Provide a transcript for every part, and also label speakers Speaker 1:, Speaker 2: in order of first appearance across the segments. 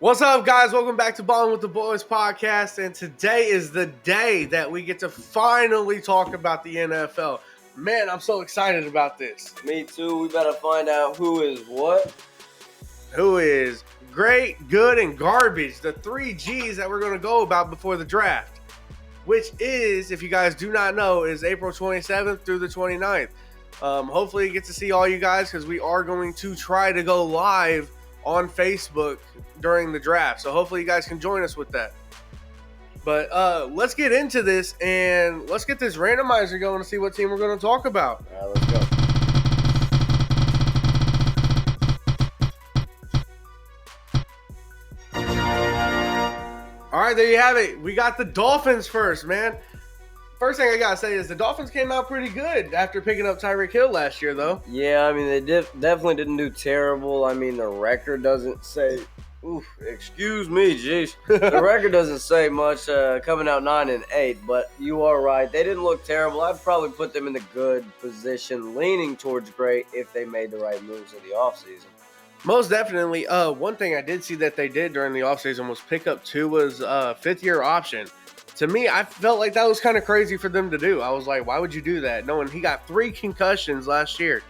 Speaker 1: What's up, guys? Welcome back to Ballin' with the Boys podcast, and today is the day that we get to finally talk about the NFL. Man, I'm so excited about this.
Speaker 2: Me too. We better find out who is what.
Speaker 1: Who is great, good, and garbage. The 3 G's that we're going to go about before the draft, which is, if you guys do not know, is April 27th through the 29th. Hopefully you get to see all you guys because we are going to try to go live on Facebook during the draft. So hopefully you guys can join us with that. But let's get into this and let's get this randomizer going to see what team we're going to talk about.
Speaker 2: All right, let's go.
Speaker 1: All right, there you have it. We got the Dolphins first, man. First thing I got to say is the Dolphins came out pretty good after picking up Tyreek Hill last year, though.
Speaker 2: Yeah, I mean, they definitely didn't do terrible. I mean, the record doesn't say... Oof, excuse me, jeez. The record doesn't say much, coming out 9-8, but you are right. They didn't look terrible. I'd probably put them in a good position, leaning towards great if they made the right moves in the offseason.
Speaker 1: Most definitely. One thing I did see that they did during the offseason was pick up Tua's fifth-year option. To me, I felt like that was kind of crazy for them to do. I was like, why would you do that? Knowing he got 3 concussions last year.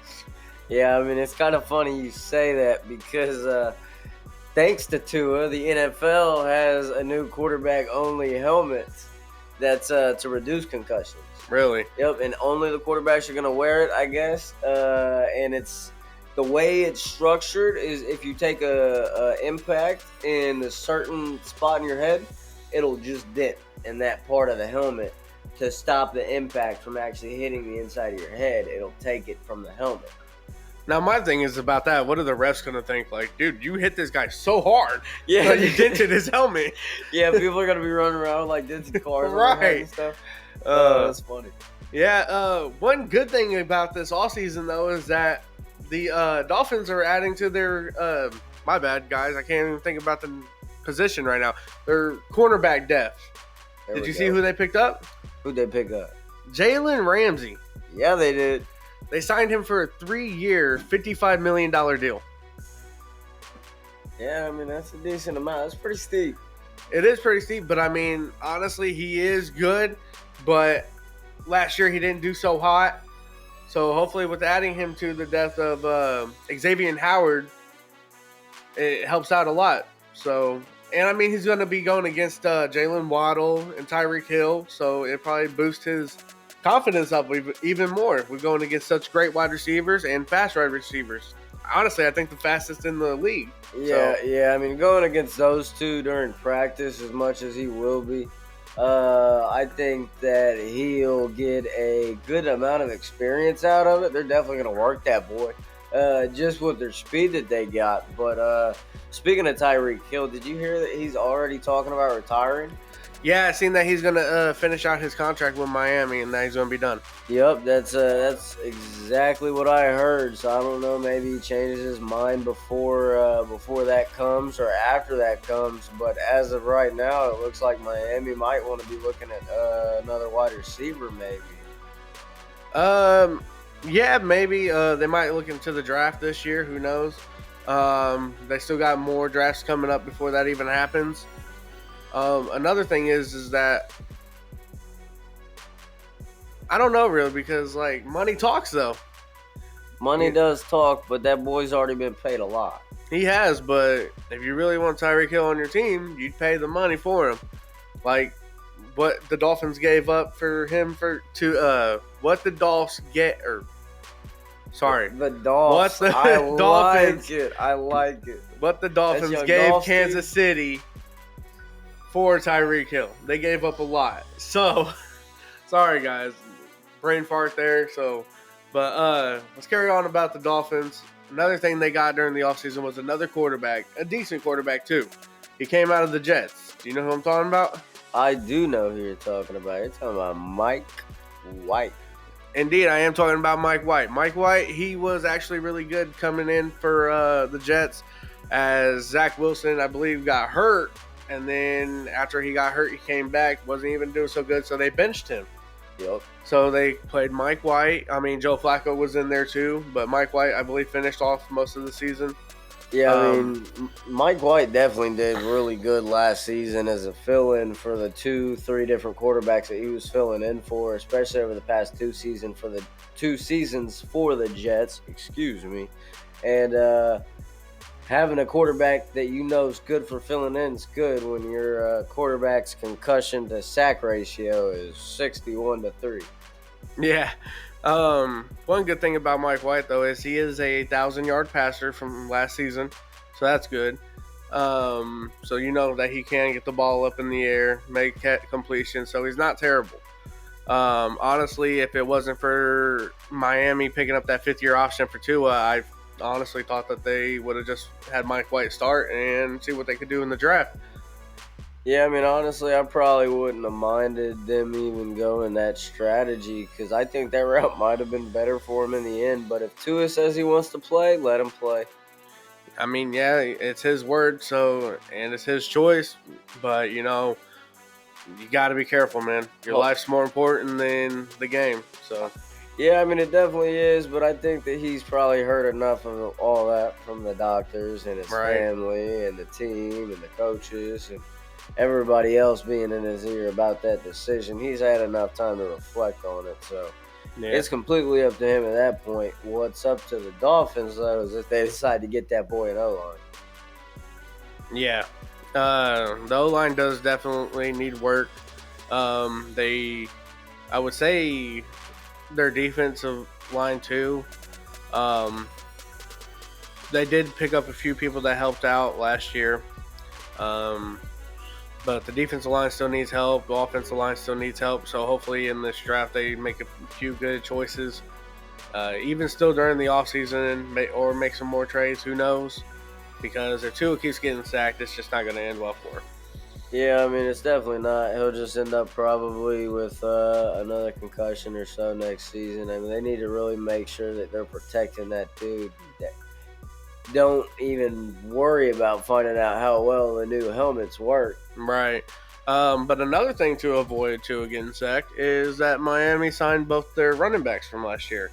Speaker 2: Yeah, I mean, it's kind of funny you say that because thanks to Tua, the NFL has a new quarterback-only helmet that's to reduce concussions.
Speaker 1: Really?
Speaker 2: Yep, and only the quarterbacks are going to wear it, I guess. And it's the way it's structured is if you take a impact in a certain spot in your head, it'll just dent in that part of the helmet to stop the impact from actually hitting the inside of your head. It'll take it from the helmet.
Speaker 1: Now, my thing is about that. What are the refs going to think? Like, dude, you hit this guy so hard.
Speaker 2: Yeah.
Speaker 1: Like you dented his helmet.
Speaker 2: Yeah, people are going to be running around like dented cars
Speaker 1: Right.
Speaker 2: and stuff. That's funny.
Speaker 1: Yeah, one good thing about this offseason, though, is that the Dolphins are adding to their my bad, guys. I can't even think about the position right now. Their cornerback depth. Did you see who they picked up?
Speaker 2: Who'd they pick up?
Speaker 1: Jalen Ramsey.
Speaker 2: Yeah, they did.
Speaker 1: They signed him for a 3-year, $55 million deal.
Speaker 2: Yeah, I mean, that's a decent amount. That's pretty steep.
Speaker 1: It is pretty steep, but I mean, honestly, he is good. But last year he didn't do so hot. So hopefully with adding him to the depth of Xavier Howard, it helps out a lot. So, and I mean, he's going to be going against Jalen Waddle and Tyreek Hill. So it probably boosts his confidence up even more. We're going against such great wide receivers and fast wide receivers. Honestly, I think the fastest in the league.
Speaker 2: Yeah. I mean, going against those two during practice as much as he will be, I think that he'll get a good amount of experience out of it. They're definitely going to work that boy, just with their speed that they got. But speaking of Tyreek Hill, did you hear that he's already talking about retiring?
Speaker 1: Yeah, I seen that he's going to finish out his contract with Miami and that he's going to be done.
Speaker 2: Yep, that's exactly what I heard. So I don't know, maybe he changes his mind before that comes or after that comes. But as of right now, it looks like Miami might want to be looking at another wide receiver, maybe.
Speaker 1: Yeah, maybe they might look into the draft this year. Who knows? They still got more drafts coming up before that even happens. Another thing is that I don't know really because like money talks though.
Speaker 2: Money does talk, but that boy's already been paid a lot.
Speaker 1: He has, but if you really want Tyreek Hill on your team, you'd pay the money for him. Like what the Dolphins gave up for him what the Dolphins get or sorry.
Speaker 2: The Dolphins.
Speaker 1: What the
Speaker 2: I
Speaker 1: Dolphins
Speaker 2: I like it.
Speaker 1: What the Dolphins
Speaker 2: That's
Speaker 1: gave
Speaker 2: Dolph
Speaker 1: Kansas City for Tyreek Hill. They gave up a lot. So, sorry guys. Brain fart there. But let's carry on about the Dolphins. Another thing they got during the offseason was another quarterback, a decent quarterback too. He came out of the Jets. Do you know who I'm talking about?
Speaker 2: I do know who you're talking about. You're talking about Mike White.
Speaker 1: Indeed, I am talking about Mike White. Mike White, he was actually really good coming in for the Jets as Zach Wilson, I believe, got hurt. And then after he got hurt, he came back, wasn't even doing so good, so they benched him.
Speaker 2: Yep.
Speaker 1: So they played Mike White. I mean, Joe Flacco was in there too, but Mike White, I believe, finished off most of the season.
Speaker 2: Yeah, I mean, Mike White definitely did really good last season as a fill-in for the 3 different quarterbacks that he was filling in for, especially over the past 2 seasons for the Jets. Excuse me, and having a quarterback that you know is good for filling in is good when your quarterback's concussion to sack ratio is 61-3.
Speaker 1: Yeah. One good thing about Mike White though is he is a 1,000-yard passer from last season, so that's good. So you know that he can get the ball up in the air, make completion, so he's not terrible. Honestly, if it wasn't for Miami picking up that 5th-year option for Tua, I honestly thought that they would have just had Mike White start and see what they could do in the draft.
Speaker 2: Yeah, I mean, honestly, I probably wouldn't have minded them even going that strategy because I think that route might have been better for him in the end. But if Tua says he wants to play, let him play.
Speaker 1: I mean, yeah, it's his word, and it's his choice, but you got to be careful, man. Your life's more important than the game. So,
Speaker 2: yeah, I mean, it definitely is, but I think that he's probably heard enough of all that from the doctors and his family and the team and the coaches and everybody else being in his ear about that decision. He's had enough time to reflect on it, so it's completely up to him at that point. What's up to the Dolphins, though, is if they decide to get that boy an O-line.
Speaker 1: Yeah. The O-line does definitely need work. I would say their defensive line too. They did pick up a few people that helped out last year. But the defensive line still needs help. The offensive line still needs help. So hopefully in this draft they make a few good choices. Even still during the offseason or make some more trades. Who knows? Because if Tua keeps getting sacked, it's just not going to end well for him.
Speaker 2: Yeah, I mean, it's definitely not. He'll just end up probably with another concussion or so next season. I mean, they need to really make sure that they're protecting that dude. Don't even worry about finding out how well the new helmets work.
Speaker 1: Right. But another thing to avoid Tua getting sacked is that Miami signed both their running backs from last year.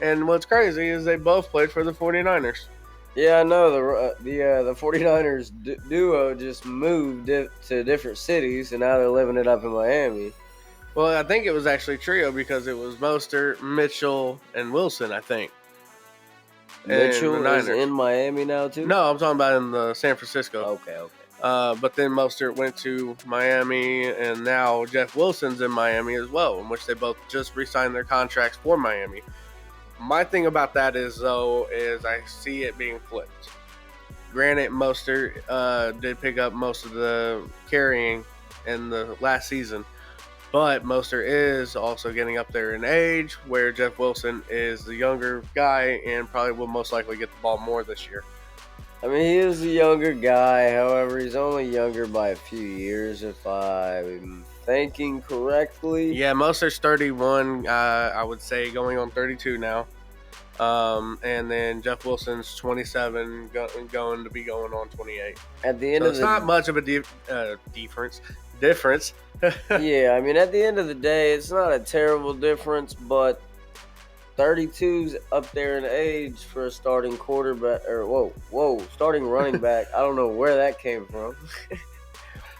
Speaker 1: And what's crazy is they both played for the 49ers.
Speaker 2: Yeah, I know. The 49ers duo just moved to different cities, and now they're living it up in Miami.
Speaker 1: Well, I think it was actually trio because it was Mostert, Mitchell, and Wilson, I think.
Speaker 2: Mitchell is in Miami now, too?
Speaker 1: No, I'm talking about in the San Francisco.
Speaker 2: Okay.
Speaker 1: But then Mostert went to Miami, and now Jeff Wilson's in Miami as well, in which they both just re-signed their contracts for Miami. My thing about that is I see it being flipped. Granted, Mostert did pick up most of the carrying in the last season, but Mostert is also getting up there in age, where Jeff Wilson is the younger guy and probably will most likely get the ball more this year.
Speaker 2: I mean, he is a younger guy. However, he's only younger by a few years, if I'm thinking correctly.
Speaker 1: Yeah, Mostert's 31, I would say, going on 32 now. And then Jeff Wilson's 27, going to be going on 28.
Speaker 2: At the end
Speaker 1: it's not much of a difference.
Speaker 2: Yeah, I mean, at the end of the day, it's not a terrible difference, but 32's up there in age for a starting quarterback, or starting running back. I don't know where that came from.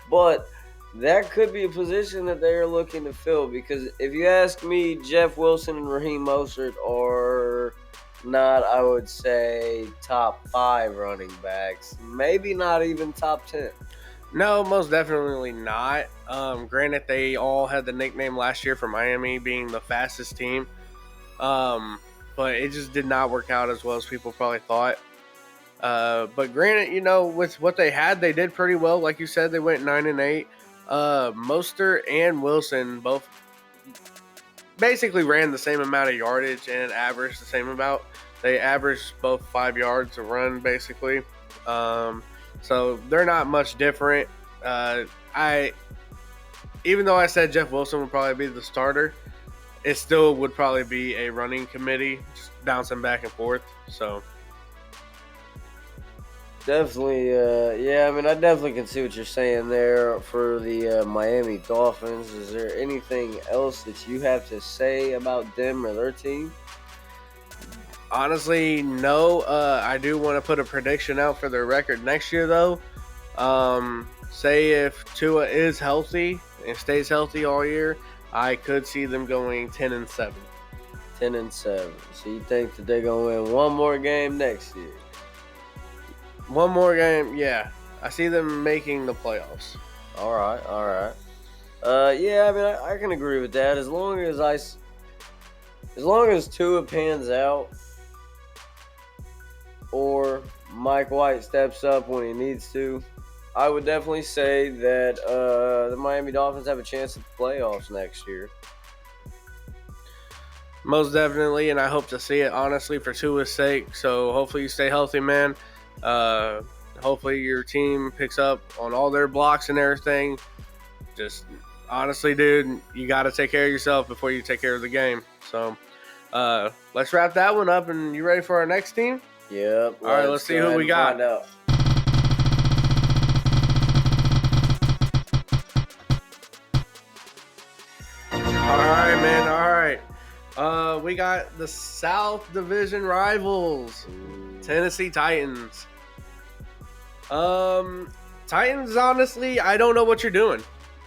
Speaker 2: But that could be a position that they're looking to fill, because if you ask me, Jeff Wilson and Raheem Mostert are not, I would say, top 5 running backs. Maybe not even top 10.
Speaker 1: No, most definitely not. Granted, they all had the nickname last year for Miami being the fastest team. But it just did not work out as well as people probably thought. But granted, with what they had, they did pretty well. Like you said, they went 9-8. Mostert and Wilson both basically ran the same amount of yardage and averaged the same amount. They averaged both 5 yards a run, basically. So they're not much different. Even though I said Jeff Wilson would probably be the starter, it still would probably be a running committee, just bouncing back and forth. So
Speaker 2: definitely, yeah. I mean, I definitely can see what you're saying there for the Miami Dolphins. Is there anything else that you have to say about them or their team?
Speaker 1: Honestly, no. I do want to put a prediction out for their record next year, though. Say if Tua is healthy and stays healthy all year, I could see them going 10-7.
Speaker 2: 10-7. So you think that they're gonna win one more game next year?
Speaker 1: One more game, yeah. I see them making the playoffs.
Speaker 2: All right, all right. Yeah, I mean, I can agree with that. As long as Tua pans out, or Mike White steps up when he needs to, I would definitely say that the Miami Dolphins have a chance at the playoffs next year.
Speaker 1: Most definitely, and I hope to see it, honestly, for Tua's sake. So hopefully you stay healthy, man. Hopefully your team picks up on all their blocks and everything. Just honestly, dude, you got to take care of yourself before you take care of the game. So let's wrap that one up. And you ready for our next team?
Speaker 2: Yep.
Speaker 1: All right, let's see who we got.
Speaker 2: Find out.
Speaker 1: All right, man. All right. We got the South Division rivals, Tennessee Titans. Titans, honestly, I don't know what you're doing.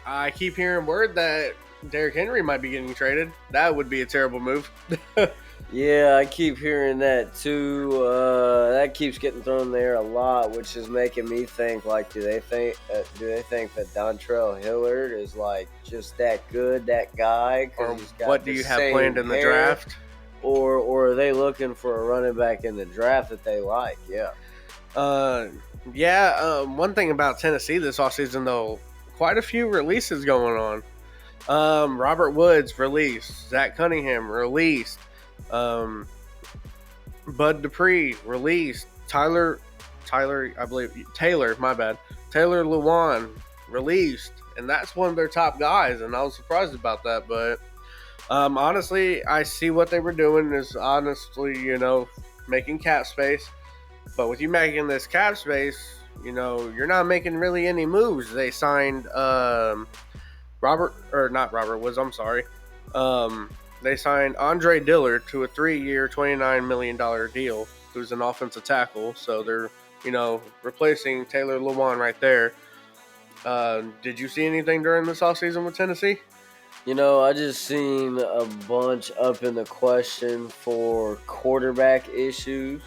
Speaker 1: I keep hearing word that Derrick Henry might be getting traded. That would be a terrible move.
Speaker 2: Yeah, I keep hearing that too. That keeps getting thrown there a lot, which is making me think like, do they think that Dontrell Hillard is like just that good, that guy?
Speaker 1: Or what do you have planned in the draft?
Speaker 2: Or are they looking for a running back in the draft that they like? Yeah.
Speaker 1: One thing about Tennessee this offseason, though, quite a few releases going on. Robert Woods released. Zach Cunningham released. Bud Dupree released. Taylor, my bad. Taylor Lewan released. And that's one of their top guys, and I was surprised about that. But honestly, I see what they were doing is honestly, making cap space. But with you making this cap space, you're not making really any moves. They signed they signed Andre Dillard to a 3-year, $29 million deal, who's an offensive tackle. So they're, replacing Taylor Lewan right there. Did you see anything during this offseason with Tennessee?
Speaker 2: I just seen a bunch up in the question for quarterback issues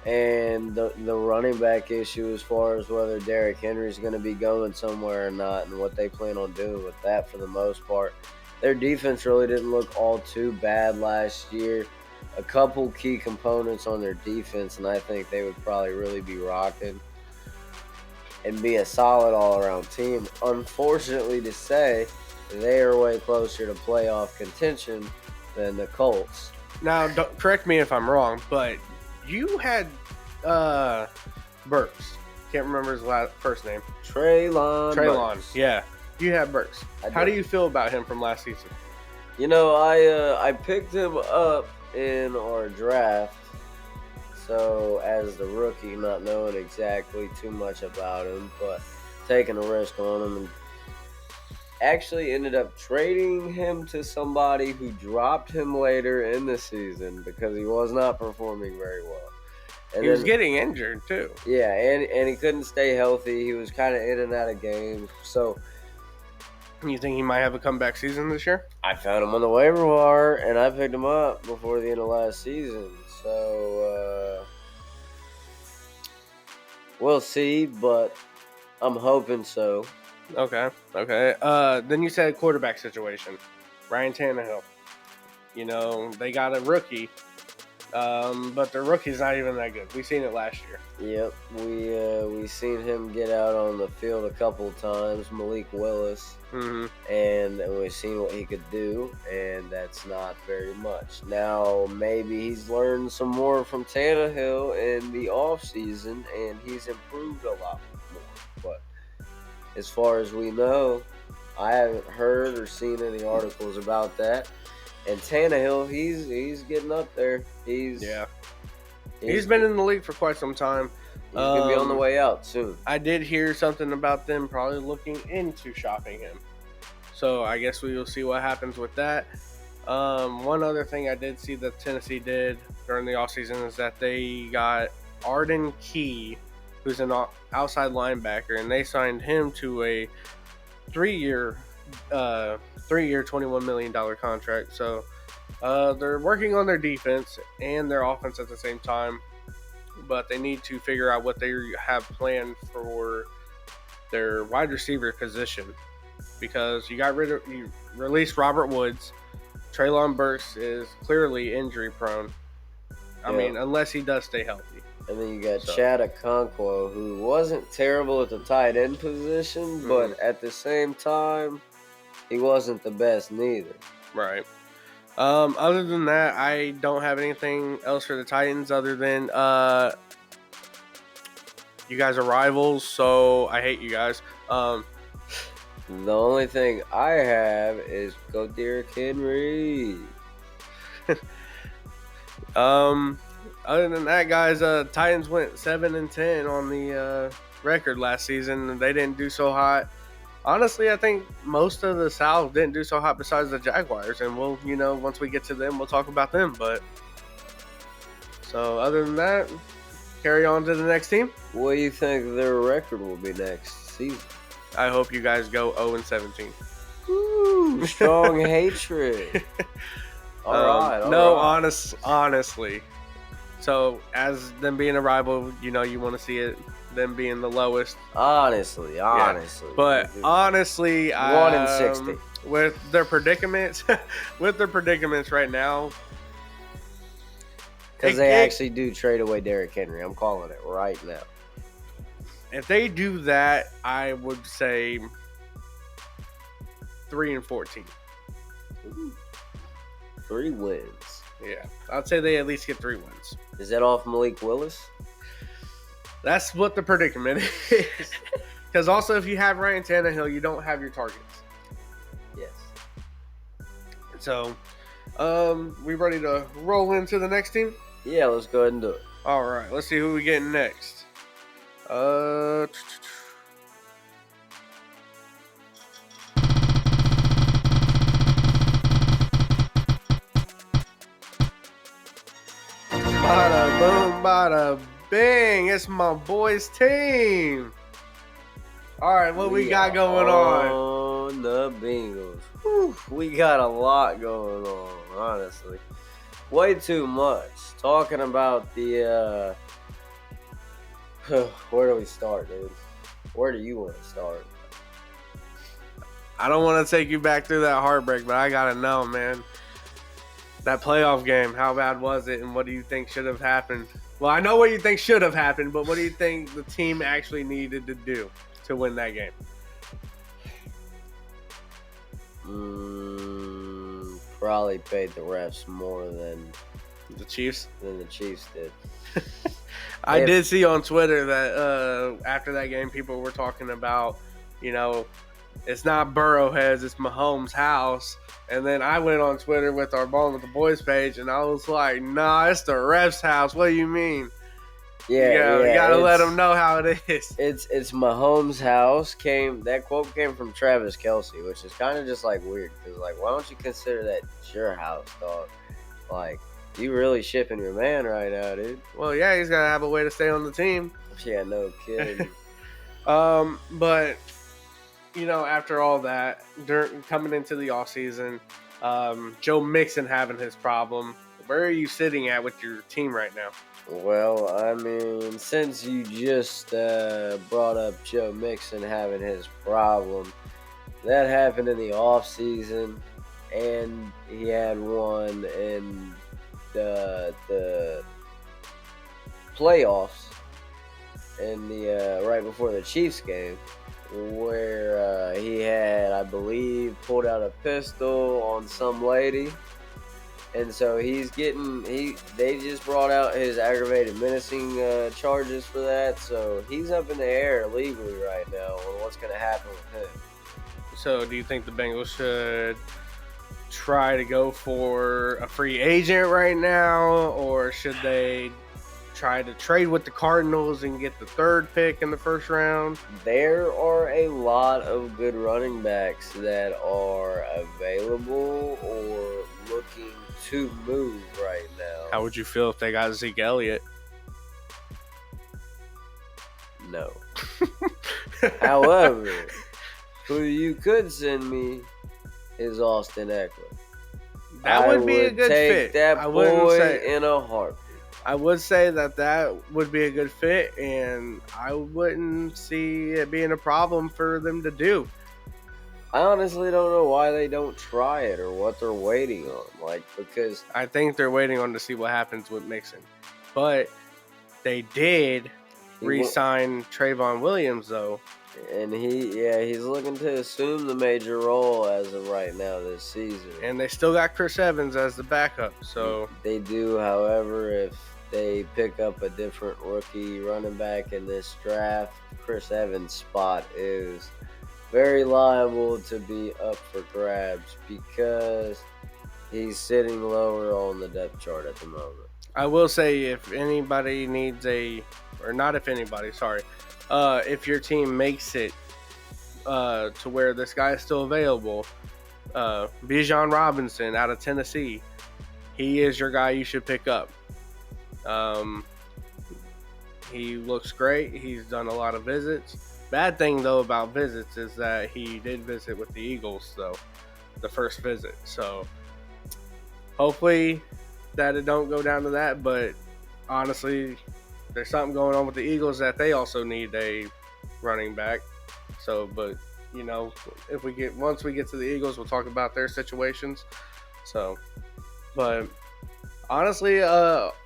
Speaker 2: and the running back issue as far as whether Derrick Henry's going to be going somewhere or not and what they plan on doing with that for the most part. Their defense really didn't look all too bad last year. A couple key components on their defense, and I think they would probably really be rocking and be a solid all-around team. Unfortunately to say, they are way closer to playoff contention than the Colts.
Speaker 1: Now, correct me if I'm wrong, but you had Burks. Can't remember his first name.
Speaker 2: Treylon Burks.
Speaker 1: Yeah. You had Burks. How do you feel about him from last season?
Speaker 2: I picked him up in our draft. So as the rookie, not knowing exactly too much about him, but taking a risk on him, and actually ended up trading him to somebody who dropped him later in the season because he was not performing very well.
Speaker 1: And he was getting injured too.
Speaker 2: Yeah, and he couldn't stay healthy. He was kind of in and out of games. So
Speaker 1: you think he might have a comeback season this year?
Speaker 2: I found him on the waiver wire, and I picked him up before the end of last season. So we'll see, but I'm hoping so.
Speaker 1: Okay. Then you said quarterback situation. Ryan Tannehill. They got a rookie, but the rookie's not even that good. We seen it last year.
Speaker 2: Yep, we seen him get out on the field a couple of times, Malik Willis, and we've seen what he could do, and that's not very much. Now, maybe he's learned some more from Tannehill in the offseason, and he's improved a lot more. But as far as we know, I haven't heard or seen any articles about that. And Tannehill, he's getting up there.
Speaker 1: He's been in the league for quite some time.
Speaker 2: He's going to be on the way out soon.
Speaker 1: I did hear something about them probably looking into shopping him. So I guess we will see what happens with that. One other thing I did see that Tennessee did during the offseason is that they got Arden Key, who's an outside linebacker, and they signed him to a 3-year, uh, 3-year, $21 million contract. So they're working on their defense and their offense at the same time, but they need to figure out what they have planned for their wide receiver position, because you released Robert Woods. Treylon Burks is clearly injury prone. I mean, unless he does stay healthy.
Speaker 2: And then you got Chad Okonkwo, who wasn't terrible at the tight end position, but at the same time, he wasn't the best neither.
Speaker 1: Right. Other than that, I don't have anything else for the Titans other than you guys are rivals, so I hate you guys.
Speaker 2: The only thing I have is go Derrick Henry.
Speaker 1: Other than that, guys, Titans went 7-10 on the record last season. They didn't do so hot. Honestly, I think most of the South didn't do so hot besides the Jaguars, and we'll, once we get to them, we'll talk about them. But so other than that, carry on to the next team.
Speaker 2: What do you think their record will be next season?
Speaker 1: I hope you guys go 0-17.
Speaker 2: Ooh, strong hatred. All right.
Speaker 1: No, honestly. So, as them being a rival, you want to see it, them being the lowest.
Speaker 2: Honestly.
Speaker 1: Yeah. But honestly,
Speaker 2: 1-60
Speaker 1: with their predicaments, right now,
Speaker 2: because they actually do trade away Derrick Henry. I'm calling it right now.
Speaker 1: If they do that, I would say 3-14.
Speaker 2: 3 wins.
Speaker 1: Yeah, I'd say they at least get 3 wins.
Speaker 2: Is that off Malik Willis?
Speaker 1: That's what the predicament is. Because also, if you have Ryan Tannehill, you don't have your targets.
Speaker 2: Yes.
Speaker 1: So, we ready to roll into the next team?
Speaker 2: Yeah, let's go ahead and do it.
Speaker 1: All right, let's see who we getting next. Bada boom, bada bing. It's my boys' team. All right, what we got going on?
Speaker 2: The Bengals. Whew, we got a lot going on, honestly. Way too much. Talking about the where do we start, dude? Where do you want to start?
Speaker 1: I don't want to take you back through that heartbreak, but I gotta know, man. That playoff game, how bad was it, and what do you think should have happened? Well, I know what you think should have happened, but what do you think the team actually needed to do to win that game?
Speaker 2: Probably paid the refs more than
Speaker 1: the Chiefs
Speaker 2: did.
Speaker 1: I did see on Twitter that after that game, people were talking about, it's not Burrowheads, it's Mahomes' house. And then I went on Twitter with our Balling with the Boys page, and I was like, nah, it's the ref's house. What do you mean?
Speaker 2: Yeah,
Speaker 1: you gotta let them know how it is.
Speaker 2: It's Mahomes' house. That quote came from Travis Kelce, which is kind of just like weird, because like, why don't you consider that your house, dog? Like, you really shipping your man right now, dude.
Speaker 1: Well, yeah, he's gotta have a way to stay on the team.
Speaker 2: Yeah, no kidding.
Speaker 1: But after all that, coming into the offseason, Joe Mixon having his problem, where are you sitting at with your team right now?
Speaker 2: Well, I mean, since you just brought up Joe Mixon having his problem, that happened in the offseason, and he had one in the playoffs in the right before the Chiefs game, where he had, I believe, pulled out a pistol on some lady. And so they just brought out his aggravated menacing charges for that. So he's up in the air legally right now on what's going to happen with him.
Speaker 1: So do you think the Bengals should try to go for a free agent right now, or should they try to trade with the Cardinals and get the 3rd pick in the first round?
Speaker 2: There are a lot of good running backs that are available or looking to move right now.
Speaker 1: How would you feel if they got Zeke Elliott?
Speaker 2: No. However, who you could send me is Austin Eckler.
Speaker 1: That would be a good
Speaker 2: take
Speaker 1: fit.
Speaker 2: That
Speaker 1: I wouldn't
Speaker 2: boy
Speaker 1: say
Speaker 2: in a heartbeat.
Speaker 1: I would say that would be a good fit, and I wouldn't see it being a problem for them to do.
Speaker 2: I honestly don't know why they don't try it or what they're waiting on. Because
Speaker 1: I think they're waiting on to see what happens with Mixon. But they did re-sign Trayvon Williams, though.
Speaker 2: And he's looking to assume the major role as of right now this season.
Speaker 1: And they still got Chris Evans as the backup. So
Speaker 2: they do, however, if they pick up a different rookie running back in this draft, Chris Evans' spot is very liable to be up for grabs because he's sitting lower on the depth chart at the moment.
Speaker 1: I will say if anybody needs if your team makes it to where this guy is still available, Bijan Robinson out of Tennessee, he is your guy you should pick up. He looks great. He's done a lot of visits. Bad thing, though, about visits is that he did visit with the Eagles, though, the first visit. So hopefully that it don't go down to that. But honestly, there's something going on with the Eagles that they also need a running back. So, but, once we get to the Eagles, we'll talk about their situations. So, but honestly,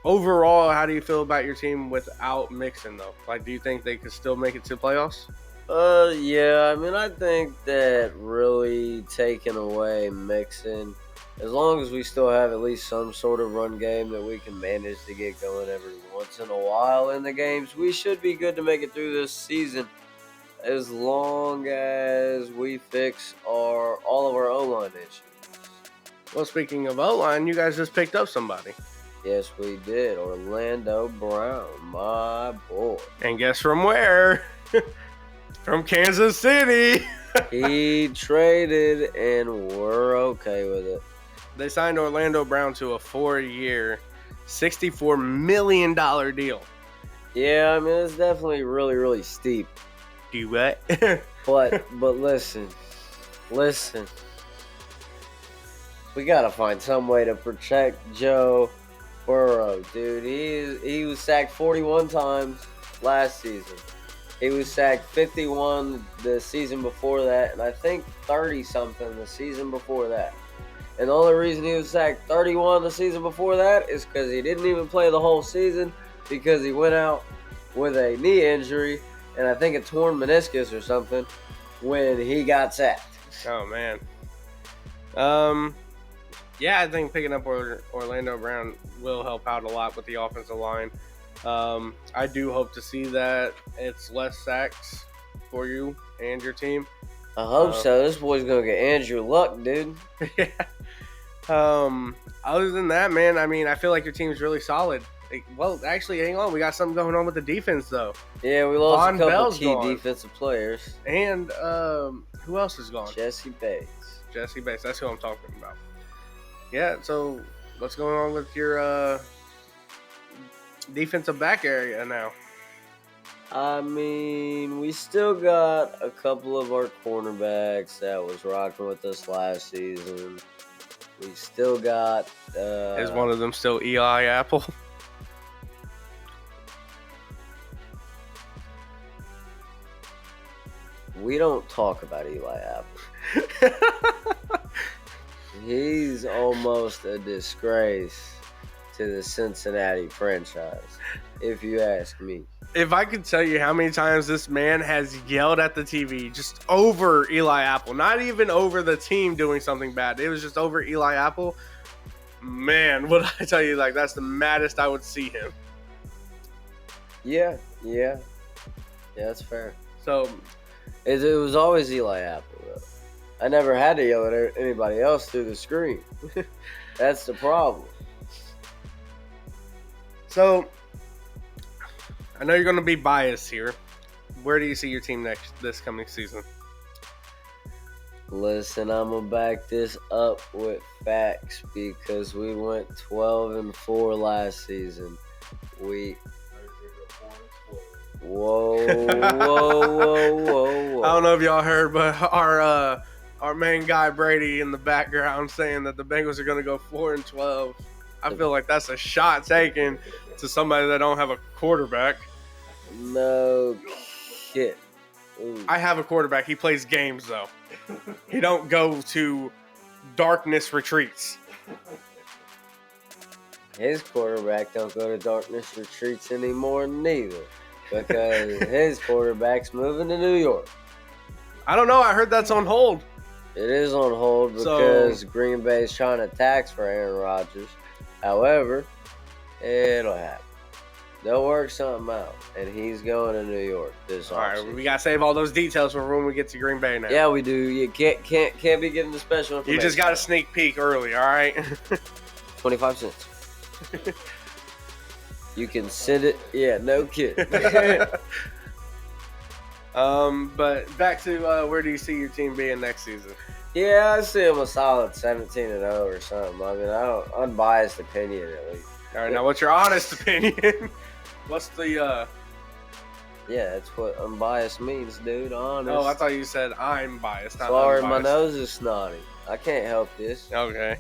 Speaker 1: overall, how do you feel about your team without Mixon, though? Do you think they could still make it to playoffs?
Speaker 2: Yeah. I think that really taking away Mixon, as long as we still have at least some sort of run game that we can manage to get going every once in a while in the games, we should be good to make it through this season, as long as we fix all of our O-line issues.
Speaker 1: Well, speaking of O-line, you guys just picked up somebody.
Speaker 2: Yes, we did. Orlando Brown, my boy.
Speaker 1: And guess from where? From Kansas City.
Speaker 2: He traded, and we're okay with it.
Speaker 1: They signed Orlando Brown to a 4-year, $64 million deal.
Speaker 2: Yeah, it's definitely really, really steep.
Speaker 1: Do what?
Speaker 2: but listen. We gotta find some way to protect Joe Burrow, dude. He was sacked 41 times last season. He was sacked 51 the season before that, and I think 30-something the season before that. And the only reason he was sacked 31 the season before that is because he didn't even play the whole season because he went out with a knee injury and I think a torn meniscus or something when he got sacked.
Speaker 1: Oh, man. Yeah, I think picking up Orlando Brown will help out a lot with the offensive line. I do hope to see that it's less sacks for you and your team.
Speaker 2: I hope so. This boy's going to get Andrew Luck, dude.
Speaker 1: Yeah. Other than that, man, I feel like your team's really solid. Well, actually, hang on. We got something going on with the defense, though.
Speaker 2: Yeah, we lost
Speaker 1: Von
Speaker 2: a couple
Speaker 1: Bell's
Speaker 2: key
Speaker 1: gone.
Speaker 2: defensive players.
Speaker 1: And who else is gone?
Speaker 2: Jesse Bates.
Speaker 1: That's who I'm talking about. Yeah, so what's going on with your defensive back area now?
Speaker 2: We still got a couple of our cornerbacks that was rocking with us last season. We still got...
Speaker 1: Is one of them still Eli Apple?
Speaker 2: We don't talk about Eli Apple. He's almost a disgrace to the Cincinnati franchise, if you ask me.
Speaker 1: If I could tell you how many times this man has yelled at the TV just over Eli Apple, not even over the team doing something bad. It was just over Eli Apple. Man, would I tell you, that's the maddest I would see him.
Speaker 2: Yeah, that's fair.
Speaker 1: So
Speaker 2: it was always Eli Apple, though. I never had to yell at anybody else through the screen. That's the problem.
Speaker 1: So, I know you're going to be biased here. Where do you see your team this coming season?
Speaker 2: Listen, I'm gonna back this up with facts because we went 12-4 last season. We whoa, whoa.
Speaker 1: I don't know if y'all heard, but our main guy Brady in the background saying that the Bengals are going to go 4-12. I feel like that's a shot taken to somebody that don't have a quarterback.
Speaker 2: No shit. Ooh.
Speaker 1: I have a quarterback. He plays games though. He don't go to darkness retreats.
Speaker 2: His quarterback don't go to darkness retreats anymore neither, because his quarterback's moving to New York.
Speaker 1: I don't know. I heard that's on hold.
Speaker 2: It is on hold because Green Bay's trying to tax for Aaron Rodgers. However, it'll happen. They'll work something out, and he's going to New York this offseason.
Speaker 1: All right, we gotta save all those details for when we get to Green Bay now.
Speaker 2: Yeah, we do. You can't be getting the special information.
Speaker 1: You just got a sneak peek early, all right?
Speaker 2: 25 cents. You can send it. Yeah, no kidding.
Speaker 1: But back to where do you see your team being next season?
Speaker 2: Yeah, I see them a solid 17-0 or something. I mean, I don't unbiased opinion at least.
Speaker 1: All right, now what's your honest opinion? What's the
Speaker 2: Yeah, that's what unbiased means, dude. Honest.
Speaker 1: Oh, I thought you said I'm biased, not
Speaker 2: Sorry,
Speaker 1: unbiased.
Speaker 2: my nose is snotty. I can't help this.
Speaker 1: Okay.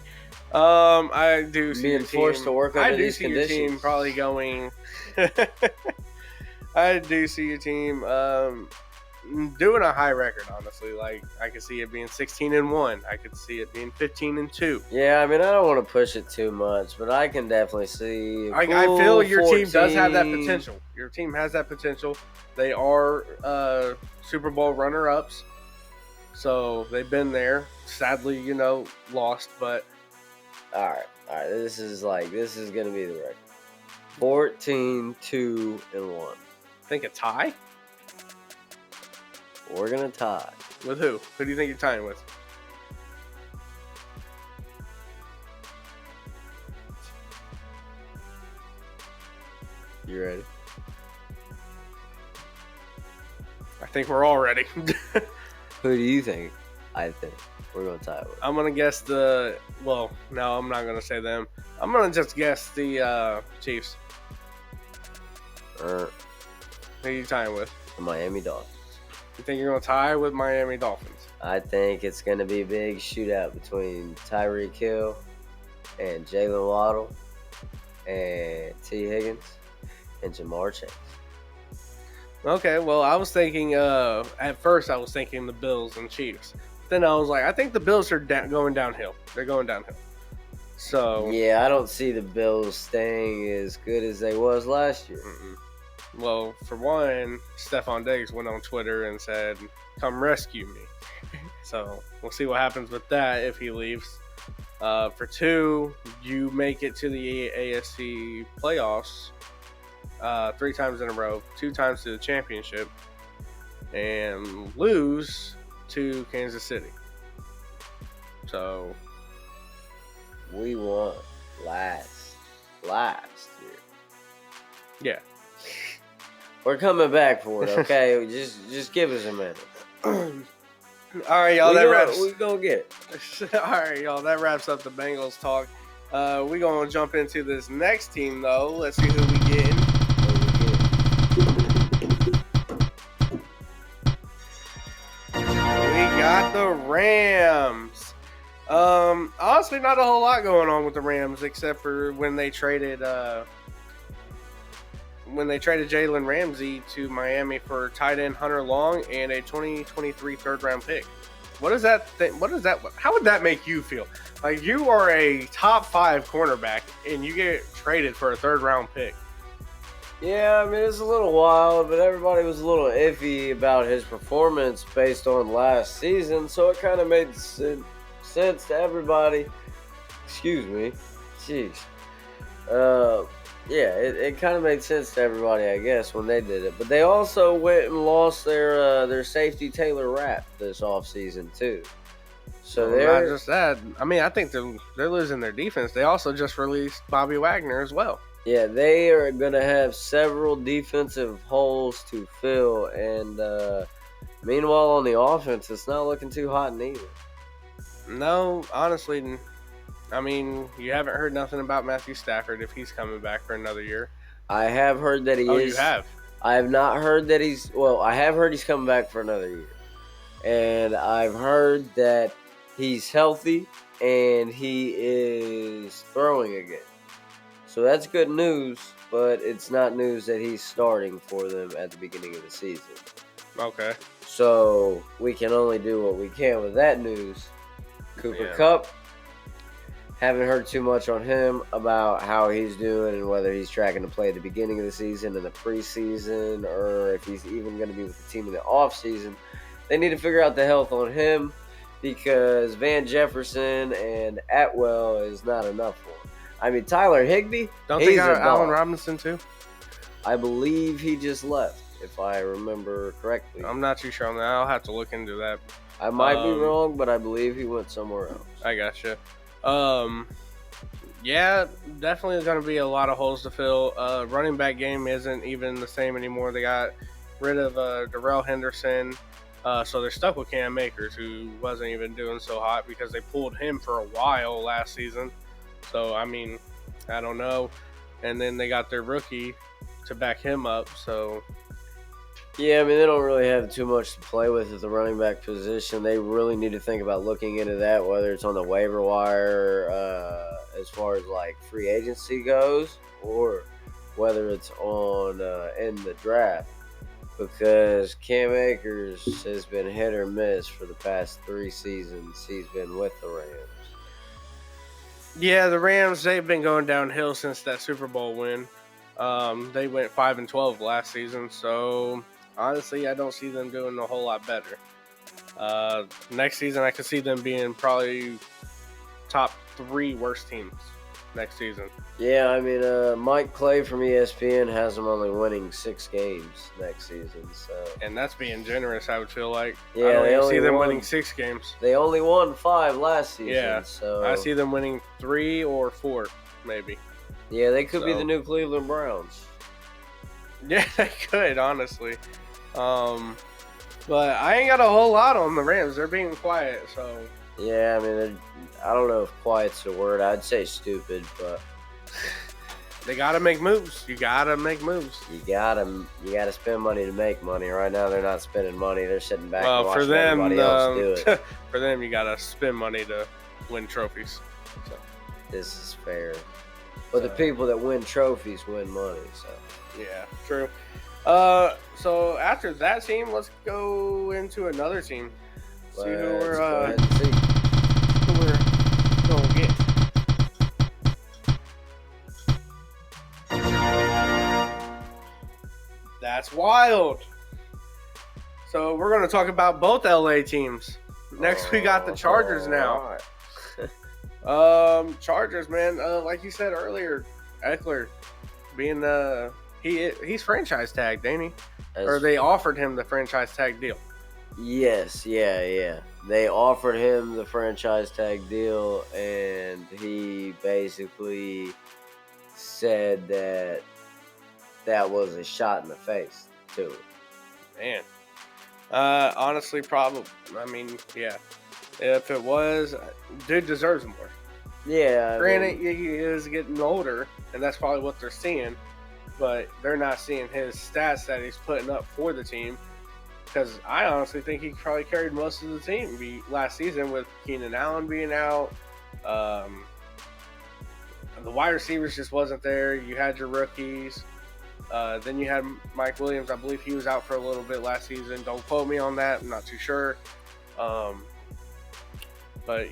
Speaker 1: I do see
Speaker 2: being
Speaker 1: your team.
Speaker 2: forced to work under
Speaker 1: I do
Speaker 2: these
Speaker 1: see
Speaker 2: conditions.
Speaker 1: your team probably going. I do see your team doing a high record. Honestly, like I could see it being 16-1. I could see it being 15-2.
Speaker 2: Yeah, I mean, I don't want to push it too much, but I can definitely see.
Speaker 1: I feel your team does have that potential. Your team has that potential. They are Super Bowl runner-ups, so they've been there. Sadly, lost, but.
Speaker 2: All right. This is gonna be the record. 14-2-1.
Speaker 1: Think a tie?
Speaker 2: We're gonna tie.
Speaker 1: With who? Who do you think you're tying with?
Speaker 2: You ready?
Speaker 1: I think we're all ready.
Speaker 2: Who do you think? I think we're gonna tie with.
Speaker 1: I'm gonna guess no, I'm not gonna say them. I'm gonna just guess the Chiefs. Who are you tying with?
Speaker 2: The Miami Dolphins.
Speaker 1: You think you're gonna tie with Miami Dolphins?
Speaker 2: I think it's gonna be a big shootout between Tyreek Hill and Jalen Waddle and T. Higgins and Jamar Chase.
Speaker 1: Okay, well, I was thinking. At first, I was thinking the Bills and Chiefs. Then I was like, I think the Bills are going downhill. They're going downhill. So
Speaker 2: yeah, I don't see the Bills staying as good as they was last year.
Speaker 1: Well, for one, Stephon Diggs went on Twitter and said, "Come rescue me." So we'll see what happens with that if he leaves. For two, you make it to the AFC playoffs 3 times in a row, 2 times to the championship, and lose to Kansas City. So
Speaker 2: we won last year.
Speaker 1: Yeah.
Speaker 2: We're coming back for it, okay? just give us a minute.
Speaker 1: All right, y'all.
Speaker 2: We gonna get
Speaker 1: it. All right, y'all. That wraps up the Bengals talk. We gonna jump into this next team though. Let's see who we getting. We got the Rams. Honestly, not a whole lot going on with the Rams except for when they traded Jalen Ramsey to Miami for tight end Hunter Long and a 2023 third-round pick. What is that? How would that make you feel? Like you are a top 5 cornerback and you get traded for a third-round pick.
Speaker 2: Yeah, I mean, it's a little wild, but everybody was a little iffy about his performance based on last season, so it kind of made sense to everybody. Excuse me. Jeez. Yeah, it kind of made sense to everybody, I guess, when they did it. But they also went and lost their safety Taylor Rapp this offseason, too. So
Speaker 1: not just that. I mean, I think they're losing their defense. They also just released Bobby Wagner as well.
Speaker 2: Yeah, they are going to have several defensive holes to fill, and Meanwhile, on the offense, it's not looking too hot neither.
Speaker 1: No, honestly, I mean, you haven't heard nothing about Matthew Stafford if he's coming back for another year.
Speaker 2: I have heard that he
Speaker 1: Oh,
Speaker 2: is.
Speaker 1: you have?
Speaker 2: I have not heard that he's. Well, I have heard he's coming back for another year. And I've heard that he's healthy and he is throwing again. So that's good news, but it's not news that he's starting for them at the beginning of the season.
Speaker 1: Okay.
Speaker 2: So we can only do what we can with that news. Cooper Kupp, haven't heard too much on him about how he's doing and whether he's tracking to play at the beginning of the season and the preseason, or if he's even going to be with the team in the offseason. They need to figure out the health on him because Van Jefferson and Atwell is not enough for him. I mean, Tyler Higbee,
Speaker 1: don't they got Allen Robinson too?
Speaker 2: I believe he just left, if I remember correctly.
Speaker 1: I'm not too sure on that. I'll have to look into that.
Speaker 2: I might be wrong, but I believe he went somewhere else.
Speaker 1: I gotcha. Yeah, definitely going to be a lot of holes to fill. Running back game isn't even the same anymore. They got rid of Darrell Henderson. So they're stuck with Cam Akers, who wasn't even doing so hot because they pulled him for a while last season. So, I mean, I don't know. And then they got their rookie to back him up. So,
Speaker 2: yeah, I mean, they don't really have too much to play with at the running back position. They really need to think about looking into that, whether it's on the waiver wire as far as, like, free agency goes or whether it's on in the draft. Because Cam Akers has been hit or miss for the past 3 seasons he's been with the Rams.
Speaker 1: Yeah, the Rams, they've been going downhill since that Super Bowl win. They went 5-12 last season, so honestly, I don't see them doing a whole lot better. Next season, I could see them being probably top 3 worst teams next season.
Speaker 2: Yeah, I mean, Mike Clay from ESPN has them only winning 6 games next season.
Speaker 1: And that's being generous, I would feel like.
Speaker 2: Yeah,
Speaker 1: I don't even see them winning 6 games.
Speaker 2: They only won 5 last season.
Speaker 1: Yeah,
Speaker 2: so
Speaker 1: I see them winning 3 or 4, maybe.
Speaker 2: Yeah, they could be the new Cleveland Browns.
Speaker 1: Yeah, they could, honestly. But I ain't got a whole lot on the Rams. They're being quiet, so...
Speaker 2: Yeah, I mean, I don't know if quiet's the word. I'd say stupid, but...
Speaker 1: They gotta make moves. You gotta make moves.
Speaker 2: You gotta spend money to make money. Right now, they're not spending money. They're sitting back and watching everybody else do it.
Speaker 1: For them, you gotta spend money to win trophies. So.
Speaker 2: This is fair. But the people that win trophies win money. So
Speaker 1: yeah, true. So after that team, let's go into another team. See who we're gonna get. That's wild. So we're going to talk about both LA teams. Next, we got the Chargers now. Right. Chargers, man. Like you said earlier, Eckler being he's franchise tagged, ain't he? Or they offered him the franchise tag deal.
Speaker 2: Yes, yeah. They offered him the franchise tag deal, and he basically said that was a shot in the face to him.
Speaker 1: Man. Honestly, probably. I mean, yeah. If it was, dude deserves more.
Speaker 2: Yeah.
Speaker 1: Granted, he is getting older, and that's probably what they're seeing. But they're not seeing his stats that he's putting up for the team. Because I honestly think he probably carried most of the team last season with Keenan Allen being out. The wide receivers just wasn't there. You had your rookies. Then you had Mike Williams. I believe he was out for a little bit last season. Don't quote me on that. I'm not too sure. But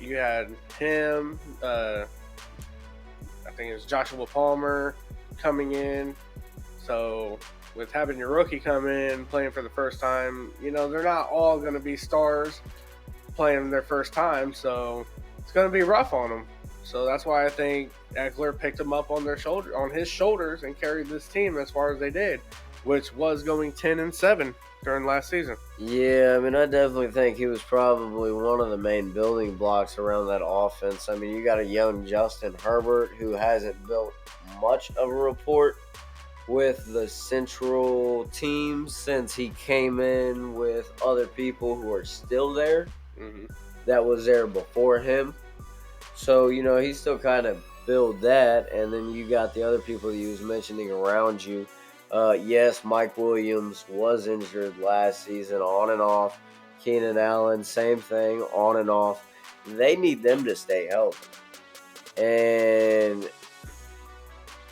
Speaker 1: you had him. I think it was Joshua Palmer coming in. So with having your rookie come in, playing for the first time, they're not all going to be stars playing their first time. So it's going to be rough on them. So that's why I think Eckler picked them up on his shoulders and carried this team as far as they did, which was going 10-7 during last season.
Speaker 2: Yeah, I mean, I definitely think he was probably one of the main building blocks around that offense. I mean, you got a young Justin Herbert who hasn't built much of a rapport with the central team since he came in with other people who are still there
Speaker 1: Mm-hmm.
Speaker 2: that was there before him. So, he still kind of built that. And then you got the other people that you was mentioning around you. Yes, Mike Williams was injured last season on and off. Keenan Allen, same thing, on and off. They need them to stay healthy. And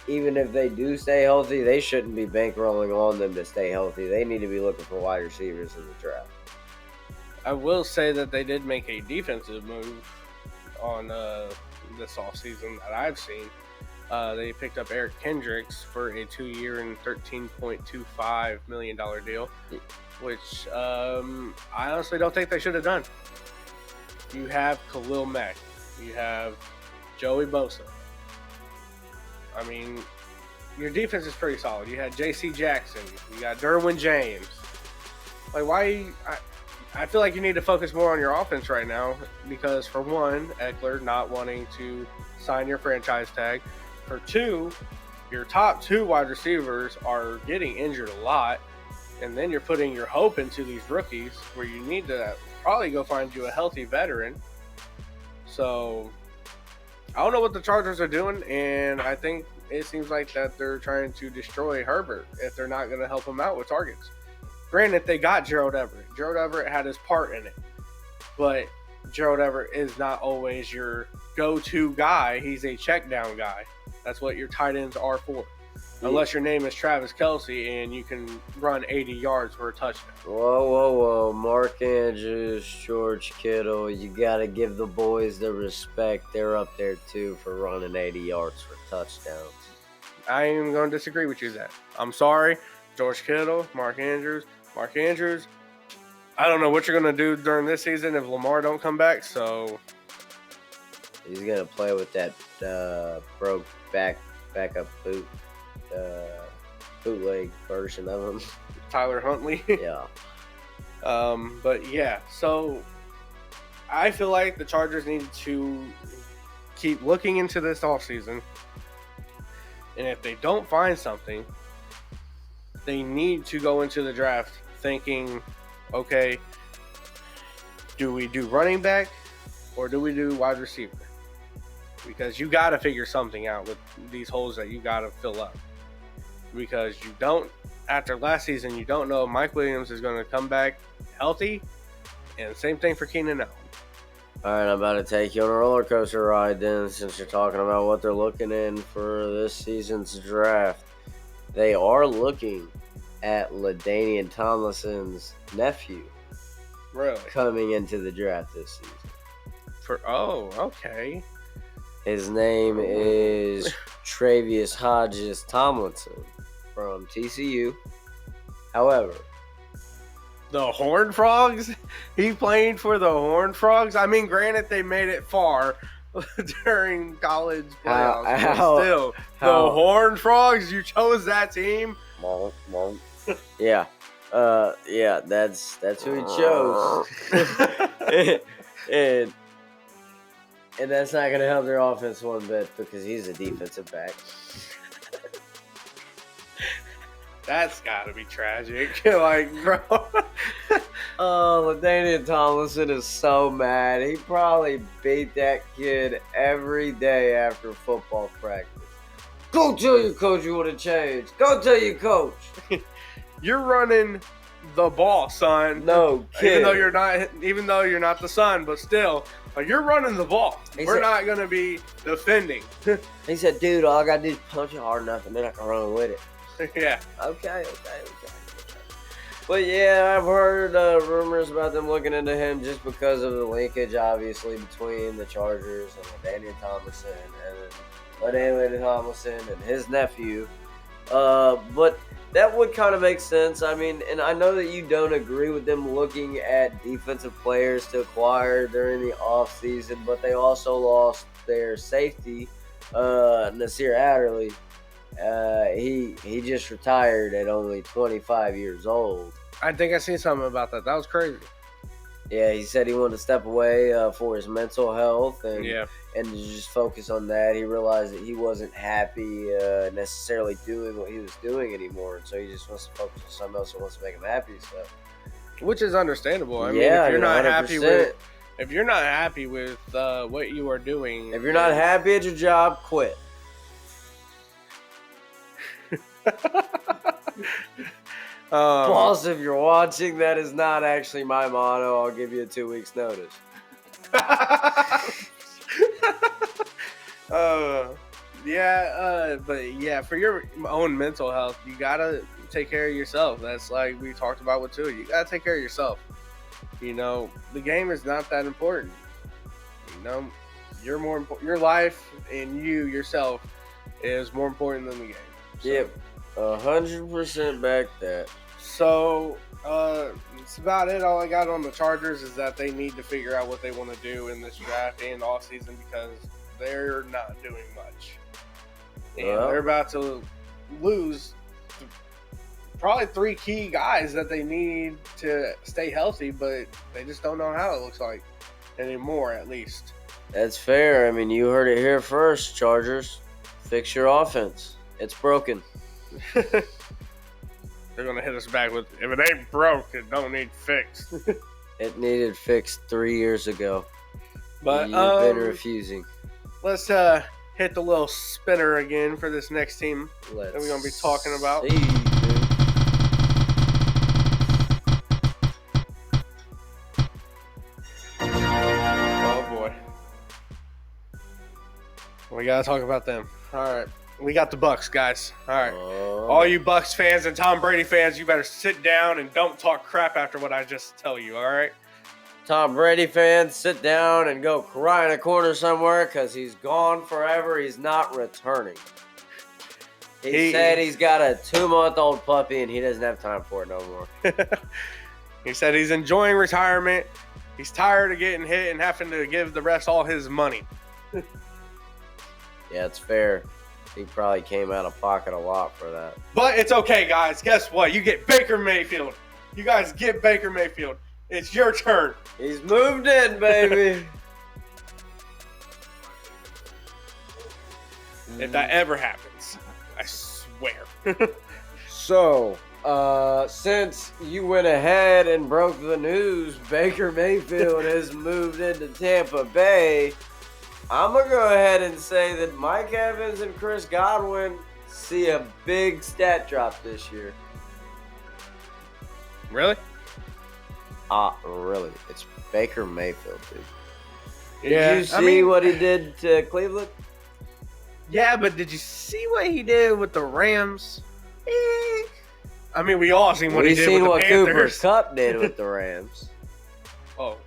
Speaker 2: even if they do stay healthy, they shouldn't be bankrolling on them to stay healthy. They need to be looking for wide receivers in the draft.
Speaker 1: I will say that they did make a defensive move on this offseason that I've seen. They picked up Eric Kendricks for a 2-year and $13.25 million deal, which I honestly don't think they should have done. You have Khalil Mack. You have Joey Bosa. I mean, your defense is pretty solid. You had J.C. Jackson. You got Derwin James. Like, why? I feel like you need to focus more on your offense right now because, for one, Eckler not wanting to sign your franchise tag. For two, your top 2 wide receivers are getting injured a lot. And then you're putting your hope into these rookies where you need to probably go find you a healthy veteran. So I don't know what the Chargers are doing, and I think it seems like that they're trying to destroy Herbert if they're not going to help him out with targets. Granted, they got Gerald Everett. Gerald Everett had his part in it, but Gerald Everett is not always your go-to guy. He's a check-down guy. That's what your tight ends are for. Unless your name is Travis Kelce and you can run 80 yards for a touchdown.
Speaker 2: Whoa. Mark Andrews, George Kittle, you got to give the boys the respect. They're up there, too, for running 80 yards for touchdowns.
Speaker 1: I am going to disagree with you there. I'm sorry. George Kittle, Mark Andrews. Mark Andrews, I don't know what you're going to do during this season if Lamar don't come back, so...
Speaker 2: He's going to play with that broke backup boot. Bootleg version of him.
Speaker 1: Tyler Huntley.
Speaker 2: Yeah.
Speaker 1: But yeah, so I feel like the Chargers need to keep looking into this offseason. And if they don't find something, they need to go into the draft thinking, okay, do we do running back or do we do wide receiver? Because you got to figure something out with these holes that you got to fill up. Because you don't, after last season, you don't know if Mike Williams is going to come back healthy. And same thing for Keenan Allen.
Speaker 2: All right, I'm about to take you on a roller coaster ride then, since you're talking about what they're looking in for this season's draft. They are looking at LaDainian Tomlinson's nephew.
Speaker 1: Really?
Speaker 2: Coming into the draft this season.
Speaker 1: Okay.
Speaker 2: His name is Travius Hodges Tomlinson from TCU. However,
Speaker 1: the Horned Frogs? He playing for the Horned Frogs? I mean, granted, they made it far during college playoffs, but still, the Horned Frogs, you chose that team?
Speaker 2: Yeah. That's who he chose. and that's not going to help their offense one bit because he's a defensive back.
Speaker 1: That's got to be tragic. Like, bro.
Speaker 2: LaDainian Tomlinson is so mad. He probably beat that kid every day after football practice. Go tell your coach you want to change. Go tell your coach.
Speaker 1: You're running the ball, son.
Speaker 2: No kid.
Speaker 1: Even though you're not the son, but still, like, you're running the ball. We're not gonna be defending.
Speaker 2: He said, "Dude, all I gotta do is punch it hard enough, and then I can run with it."
Speaker 1: Yeah.
Speaker 2: Okay. But yeah, I've heard rumors about them looking into him just because of the linkage, obviously, between the Chargers and LaDainian Tomlinson and his nephew. But that would kind of make sense. I mean, and I know that you don't agree with them looking at defensive players to acquire during the offseason, but they also lost their safety, Nasir Adderley. He just retired at only 25 years old.
Speaker 1: I think I seen something about that. That was crazy.
Speaker 2: Yeah, he said he wanted to step away for his mental health and
Speaker 1: Yeah.
Speaker 2: to just focus on that. He realized that he wasn't happy necessarily doing what he was doing anymore, and so he just wants to focus on something else that wants to make him happy. So,
Speaker 1: Which is understandable. I mean,
Speaker 2: yeah,
Speaker 1: if you're not
Speaker 2: 100%.
Speaker 1: happy with what you are doing,
Speaker 2: If you're not happy at your job, quit. Boss, if you're watching, that is not actually my motto. I'll give you a 2 weeks notice.
Speaker 1: But yeah, for your own mental health, you gotta take care of yourself. That's like we talked about with Tua. You gotta take care of yourself. You know, the game is not that important. You know, you're more important. Your life and you yourself is more important than the game. So,
Speaker 2: Yep, 100% back that.
Speaker 1: So it's about it. All I got on the Chargers is that they need to figure out what they want to do in this draft and off season because they're not doing much. And they're about to lose probably 3 key guys that they need to stay healthy, but they just don't know how, it looks like, anymore, at least.
Speaker 2: That's fair. I mean, you heard it here first, Chargers. Fix your offense. It's broken.
Speaker 1: They're going to hit us back with, if it ain't broke, it don't need fixed.
Speaker 2: It needed fixed 3 years ago.
Speaker 1: But
Speaker 2: you've been refusing.
Speaker 1: Let's hit the little spinner again for this next team that we're going to be talking about. Oh, boy. We got to talk about them. All right. We got the Bucks, guys. All right. All you Bucks fans and Tom Brady fans, you better sit down and don't talk crap after what I just tell you, all right?
Speaker 2: Tom Brady fans, sit down and go cry in a corner somewhere because he's gone forever. He's not returning. He said he's got a 2-month-old puppy and he doesn't have time for it no more.
Speaker 1: He said he's enjoying retirement. He's tired of getting hit and having to give the refs all his money.
Speaker 2: Yeah, it's fair. He probably came out of pocket a lot for that.
Speaker 1: But it's okay, guys. Guess what? You get Baker Mayfield. You guys get Baker Mayfield. It's your turn.
Speaker 2: He's moved in, baby.
Speaker 1: If that ever happens, I swear.
Speaker 2: So, since you went ahead and broke the news, Baker Mayfield has moved into Tampa Bay, I'm going to go ahead and say that Mike Evans and Chris Godwin see a big stat drop this year.
Speaker 1: Really?
Speaker 2: Really? It's Baker Mayfield, dude.
Speaker 1: Yeah.
Speaker 2: Did you see what he did to Cleveland?
Speaker 1: Yeah, but did you see what he did with the Rams? I mean, we all seen what he did with the Panthers.
Speaker 2: Cooper Kupp did with the Rams.
Speaker 1: Oh,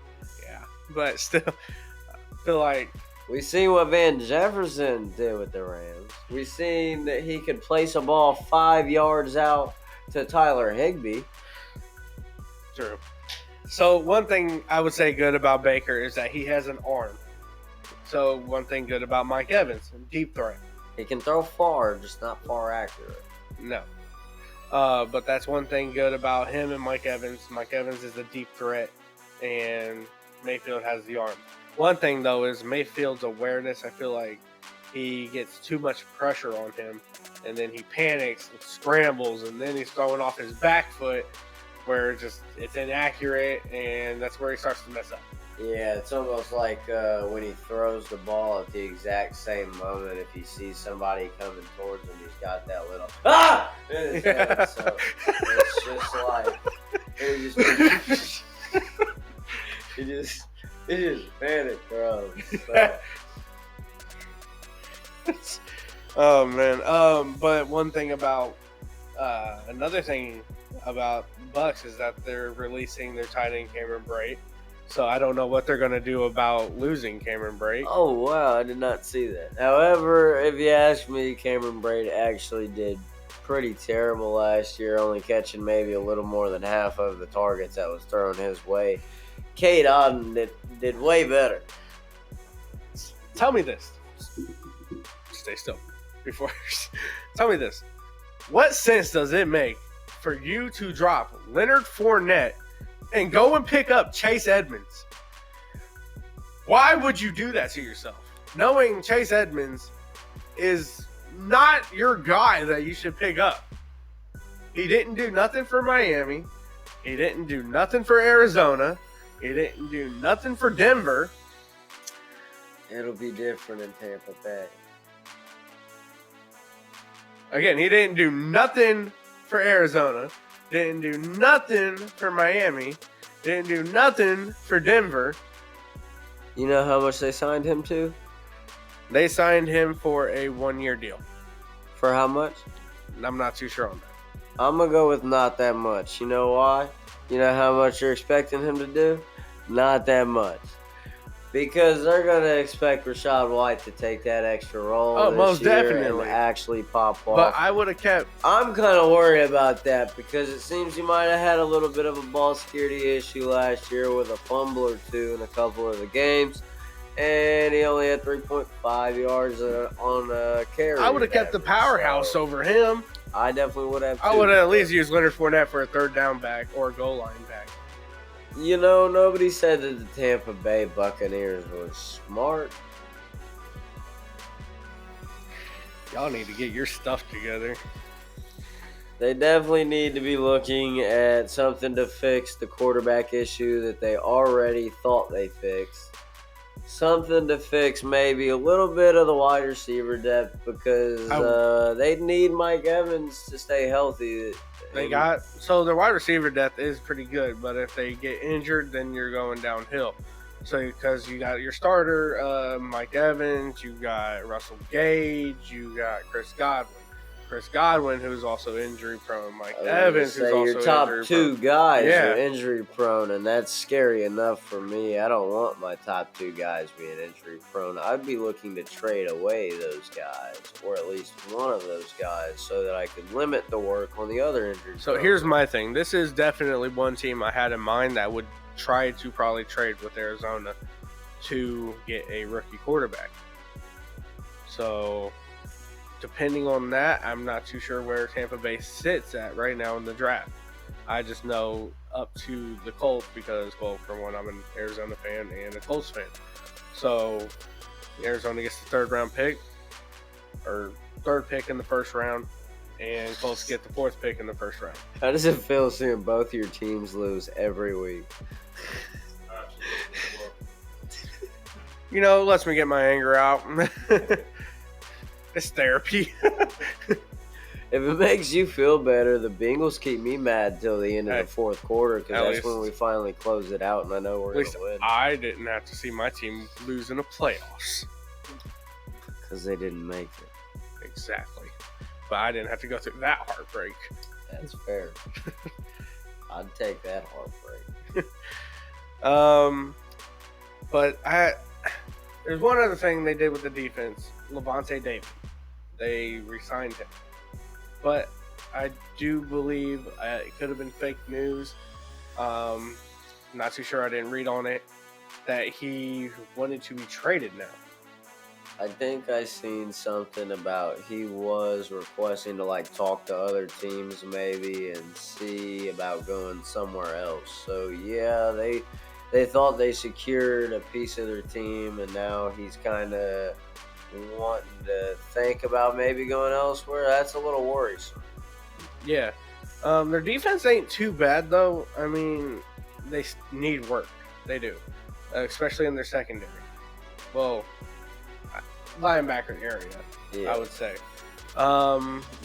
Speaker 1: yeah. But still, I feel like...
Speaker 2: We seen what Van Jefferson did with the Rams. We seen that he could place a ball 5 yards out to Tyler Higbee.
Speaker 1: True. So one thing I would say good about Baker is that he has an arm. So one thing good about Mike Evans, deep threat.
Speaker 2: He can throw far, just not far accurate.
Speaker 1: No. But that's one thing good about him and Mike Evans. Mike Evans is a deep threat, and Mayfield has the arm. One thing, though, is Mayfield's awareness. I feel like he gets too much pressure on him, and then he panics and scrambles, and then he's throwing off his back foot where it's inaccurate, and that's where he starts to mess up.
Speaker 2: Yeah, it's almost like when he throws the ball at the exact same moment. If he sees somebody coming towards him, he's got that little in his head. So it's just like he just panic, bro. So.
Speaker 1: Oh man. But one thing about another thing about Bucks is that they're releasing their tight end Cameron Brate. So I don't know what they're going to do about losing Cameron Brate.
Speaker 2: Oh, wow. I did not see that. However, if you ask me, Cameron Brate actually did pretty terrible last year, only catching maybe a little more than half of the targets that was thrown his way. Cade Otton did way better.
Speaker 1: Tell me this. Stay still. Tell me this. What sense does it make for you to drop Leonard Fournette and go and pick up Chase Edmonds. Why would you do that to yourself? Knowing Chase Edmonds is not your guy that you should pick up. He didn't do nothing for Miami. He didn't do nothing for Arizona. He didn't do nothing for Denver.
Speaker 2: It'll be different in Tampa Bay.
Speaker 1: Again, he didn't do nothing for Arizona. Didn't do nothing for Miami. Didn't do nothing for Denver.
Speaker 2: You know how much they signed him to?
Speaker 1: They signed him for a 1-year deal.
Speaker 2: For how much?
Speaker 1: I'm not too sure on that.
Speaker 2: I'm going to go with not that much. You know why? You know how much you're expecting him to do? Not that much. Because they're going to expect Rachaad White to take that extra role this
Speaker 1: most
Speaker 2: year
Speaker 1: definitely.
Speaker 2: and actually pop off.
Speaker 1: But I would have kept...
Speaker 2: I'm kind of worried about that because it seems he might have had a little bit of a ball security issue last year with a fumble or two in a couple of the games. And he only had 3.5 yards on a carry.
Speaker 1: I would have kept the powerhouse over him.
Speaker 2: I definitely would have, too.
Speaker 1: I would have at least used Leonard Fournette for a third down back or a goal line back.
Speaker 2: You know, nobody said that the Tampa Bay Buccaneers was smart.
Speaker 1: Y'all need to get your stuff together.
Speaker 2: They definitely need to be looking at something to fix the quarterback issue that they already thought they fixed. Something to fix maybe a little bit of the wide receiver depth because they need Mike Evans to stay healthy.
Speaker 1: So their wide receiver depth is pretty good, but if they get injured, then you're going downhill. So because you got your starter, Mike Evans, you got Russell Gage, you got Chris Godwin, who's also injury prone. Mike Evans, who's also
Speaker 2: your top
Speaker 1: injury
Speaker 2: two
Speaker 1: prone.
Speaker 2: guys are injury prone, and that's scary enough for me. I don't want my top two guys being injury prone. I'd be looking to trade away those guys, or at least one of those guys, so that I could limit the work on the other injury.
Speaker 1: So here's my thing. This is definitely one team I had in mind that would try to probably trade with Arizona to get a rookie quarterback. So depending on that, I'm not too sure where Tampa Bay sits at right now in the draft. I just know up to the Colts because, well, for one, I'm an Arizona fan and a Colts fan. So Arizona gets the third pick in the first round, and Colts get the fourth pick in the first round.
Speaker 2: How does it feel seeing both your teams lose every week?
Speaker 1: You know, it lets me get my anger out. It's therapy.
Speaker 2: If it makes you feel better, the Bengals keep me mad till the end of the fourth quarter because that's when we finally close it out, and I know we're going to win.
Speaker 1: I didn't have to see my team lose in the playoffs.
Speaker 2: Because they didn't make it.
Speaker 1: Exactly. But I didn't have to go through that heartbreak.
Speaker 2: That's fair. I'd take that heartbreak.
Speaker 1: But there's one other thing they did with the defense. Levante David. They re-signed him. But I do believe it could have been fake news. Not too sure. I didn't read on it. That he wanted to be traded now.
Speaker 2: I think I seen something about he was requesting to talk to other teams maybe and see about going somewhere else. So yeah, they thought they secured a piece of their team, and now he's kind of wanting to think about maybe going elsewhere. That's a little worrisome.
Speaker 1: Yeah. Their defense ain't too bad, though. I mean, they need work. They do. Especially in their secondary. Well, linebacker area, I would say.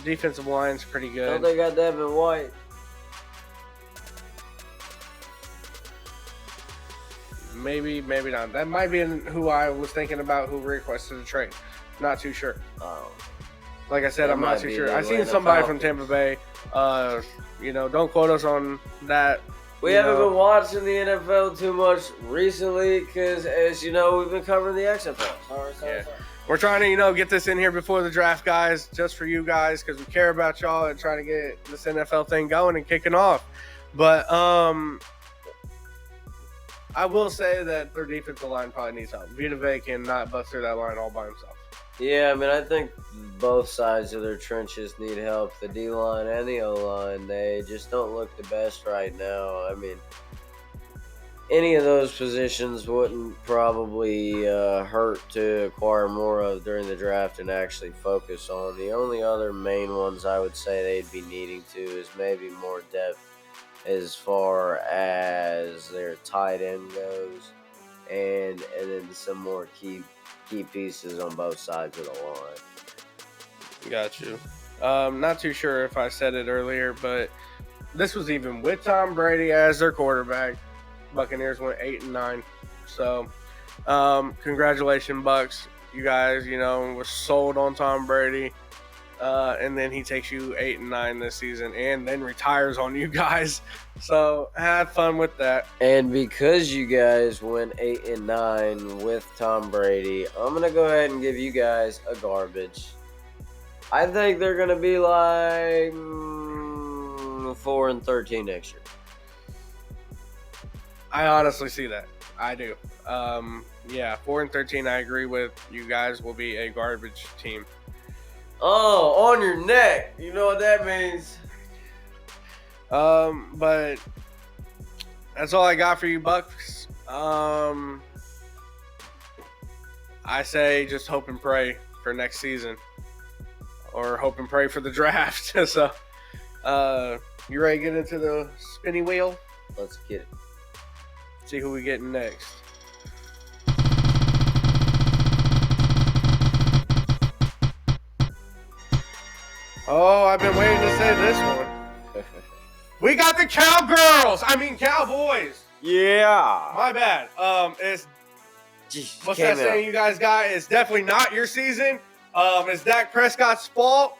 Speaker 1: Defensive line's pretty good.
Speaker 2: Don't they got Devin White?
Speaker 1: Maybe not. That might be who I was thinking about who requested a trade. Not too sure.
Speaker 2: Oh.
Speaker 1: Like I said, I'm not too sure. I seen somebody from Tampa Bay. Don't quote us on that.
Speaker 2: We haven't been watching the NFL too much recently because, as you know, we've been covering the XFL. Sorry.
Speaker 1: We're trying to, get this in here before the draft, guys, just for you guys, because we care about y'all and trying to get this NFL thing going and kicking off. But I will say that their defensive line probably needs help. Vita Vea cannot bust through that line all by himself.
Speaker 2: Yeah, I mean, I think both sides of their trenches need help. The D-line and the O-line, they just don't look the best right now. I mean, any of those positions wouldn't probably hurt to acquire more of during the draft and actually focus on. The only other main ones I would say they'd be needing to is maybe more depth as far as their tight end goes, and then some more key pieces on both sides of the line.
Speaker 1: Got you. Not too sure if I said it earlier, but this was even with Tom Brady as their quarterback. Buccaneers went 8-9. So, congratulations, Bucks. You guys, was sold on Tom Brady. And then he takes you 8-9 this season and then retires on you guys. So have fun with that.
Speaker 2: And because you guys went 8-9 with Tom Brady, I'm gonna go ahead and give you guys a garbage. I think they're gonna be like 4-13 next year.
Speaker 1: I honestly see that. I do. 4-13. I agree with you guys. Will be a garbage team.
Speaker 2: Oh, on your neck. You know what that means.
Speaker 1: But that's all I got for you, Bucks. I say just hope and pray for next season, or hope and pray for the draft. So, you ready to get into the spinny wheel?
Speaker 2: Let's get it.
Speaker 1: See who we getting next. Oh, I've been waiting to say this one. We got the Cowgirls. I mean Cowboys.
Speaker 2: Yeah.
Speaker 1: My bad. It's
Speaker 2: Jeez,
Speaker 1: what's that saying you guys got? It's definitely not your season. It's Dak Prescott's fault.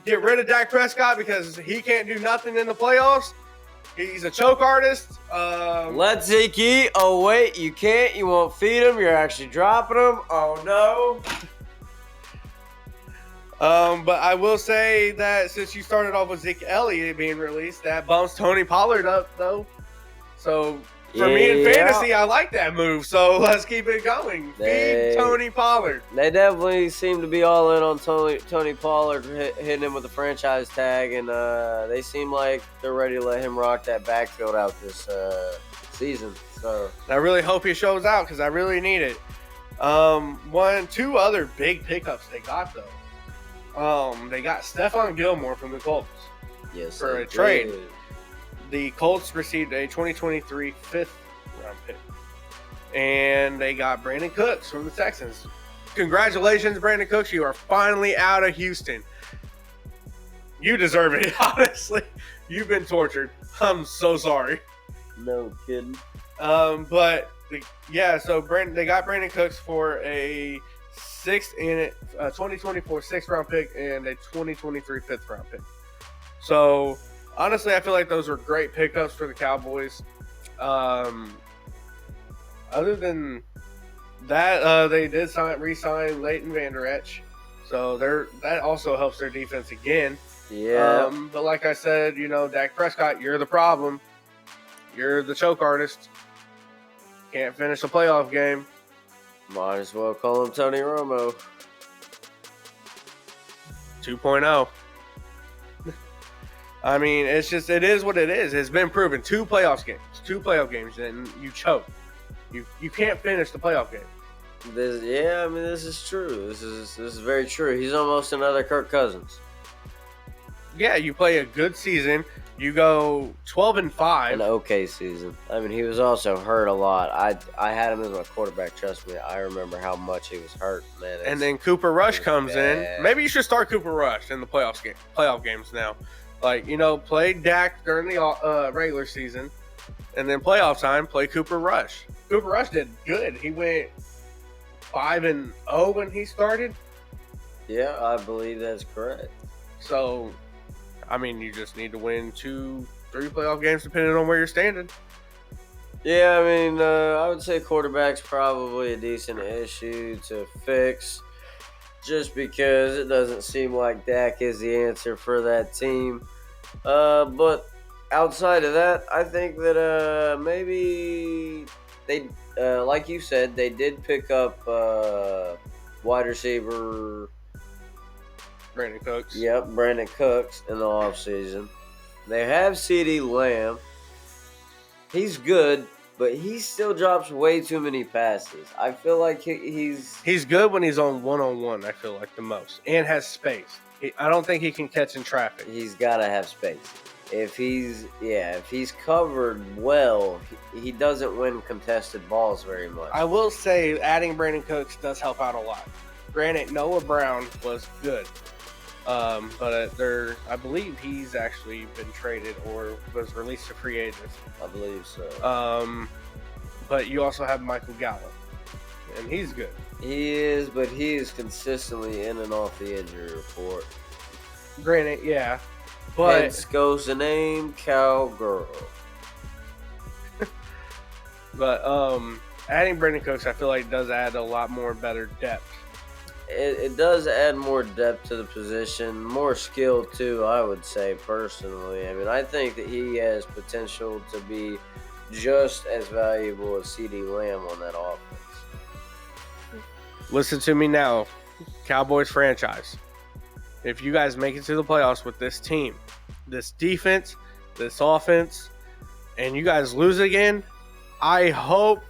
Speaker 1: Get rid of Dak Prescott because he can't do nothing in the playoffs. He's a choke artist.
Speaker 2: Let Zeke eat. Oh, wait, you can't. You won't feed him. You're actually dropping him. Oh, no.
Speaker 1: But I will say that since you started off with Zeke Elliott being released, that bumps Tony Pollard up, though. So, for me in fantasy, I like that move. So, let's keep it going. Feed Tony Pollard.
Speaker 2: They definitely seem to be all in on Tony Pollard, hitting him with the franchise tag, and they seem like they're ready to let him rock that backfield out this season. So
Speaker 1: I really hope he shows out because I really need it. Two other big pickups they got, though. They got Stephon Gilmore from the Colts for a trade. The Colts received a 2023 fifth-round pick. And they got Brandon Cooks from the Texans. Congratulations, Brandon Cooks. You are finally out of Houston. You deserve it, honestly. You've been tortured. I'm so sorry.
Speaker 2: No kidding.
Speaker 1: So they got Brandon Cooks for a 2024 sixth-round pick and a 2023 fifth-round pick. So, honestly, I feel like those were great pickups for the Cowboys. Other than that, they did re-sign Leighton Vander Esch. So that also helps their defense again.
Speaker 2: Yeah.
Speaker 1: But like I said, Dak Prescott, you're the problem. You're the choke artist. Can't finish a playoff game.
Speaker 2: Might as well call him Tony Romo.
Speaker 1: 2.0. I mean, it is what it is. It's been proven. 2 playoff games, and you choke. You can't finish the playoff game.
Speaker 2: This is true. This is very true. He's almost another Kirk Cousins.
Speaker 1: Yeah, you play a good season. You go 12-5.
Speaker 2: An okay season. I mean, he was also hurt a lot. I had him as my quarterback. Trust me, I remember how much he was hurt, man.
Speaker 1: And then Cooper Rush comes in. Maybe you should start Cooper Rush in the playoff games now. Like, play Dak during the regular season, and then playoff time, play Cooper Rush. Cooper Rush did good. He went 5-0 when he started.
Speaker 2: Yeah, I believe that's correct.
Speaker 1: So, I mean, you just need to win 2-3 playoff games depending on where you're standing.
Speaker 2: Yeah, I mean, I would say quarterback's probably a decent issue to fix, just because it doesn't seem like Dak is the answer for that team. But outside of that, I think that maybe they, like you said, they did pick up wide receiver
Speaker 1: Brandon Cooks.
Speaker 2: Yep, Brandon Cooks in the offseason. They have CeeDee Lamb. He's good, but he still drops way too many passes. I feel like
Speaker 1: He's good when he's on one-on-one, I feel like, the most, and has space. I don't think he can catch in traffic.
Speaker 2: he's gotta have space. If he's covered well, he doesn't win contested balls very much.
Speaker 1: I will say adding Brandon Cooks does help out a lot. Granted, Noah Brown was good, but I believe he's actually been traded or was released to free agents.
Speaker 2: I believe so.
Speaker 1: But you also have Michael Gallup, and he's good.
Speaker 2: He is, but he is consistently in and off the injury report.
Speaker 1: Granted, yeah. But
Speaker 2: hence goes the name Cowgirl.
Speaker 1: But adding Brandon Cooks, I feel like does add a lot more better depth.
Speaker 2: It does add more depth to the position, more skill too, I would say, personally. I mean, I think that he has potential to be just as valuable as CeeDee Lamb on that offense.
Speaker 1: Listen to me now, Cowboys franchise. If you guys make it to the playoffs with this team, this defense, this offense, and you guys lose again, I hope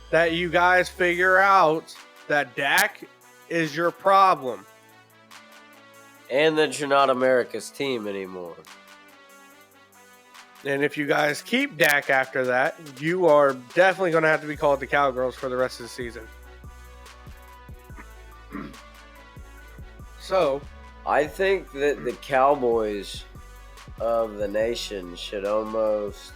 Speaker 1: that you guys figure out that Dak is your problem.
Speaker 2: And that you're not America's team anymore.
Speaker 1: And if you guys keep Dak after that, you are definitely going to have to be called the Cowgirls for the rest of the season. So,
Speaker 2: I think that the Cowboys of the nation should almost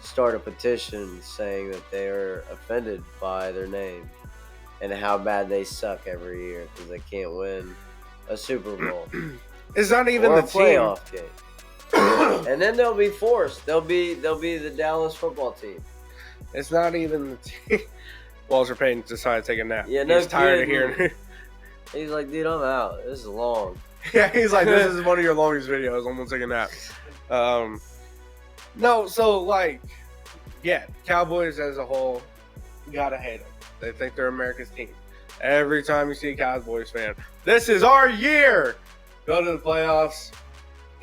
Speaker 2: start a petition saying that they are offended by their name and how bad they suck every year because they can't win a Super Bowl.
Speaker 1: It's not even
Speaker 2: or
Speaker 1: the
Speaker 2: a playoff game. And then they'll be forced. They'll be the Dallas football team.
Speaker 1: It's not even the team. Walter Payton decided to take a nap.
Speaker 2: Yeah, no
Speaker 1: He's tired
Speaker 2: kidding.
Speaker 1: of hearing.
Speaker 2: He's like, dude, I'm out. This is long.
Speaker 1: Yeah, he's like, this is one of your longest videos. I'm gonna take a nap. No, so like, yeah, Cowboys as a whole, you gotta hate them. They think they're America's team. Every time you see a Cowboys fan, this is our year. Go to the playoffs,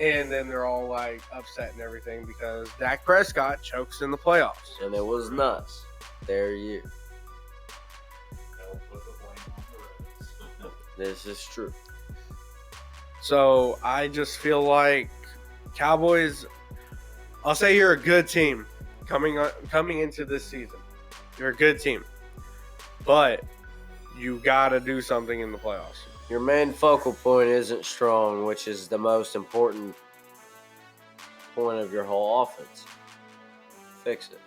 Speaker 1: and then they're all like upset and everything because Dak Prescott chokes in the playoffs.
Speaker 2: And it was not their year. This is true.
Speaker 1: So I just feel like Cowboys. I'll say you're a good team coming into this season. You're a good team, but you gotta do something in the playoffs.
Speaker 2: Your main focal point isn't strong, which is the most important point of your whole offense. Fix it.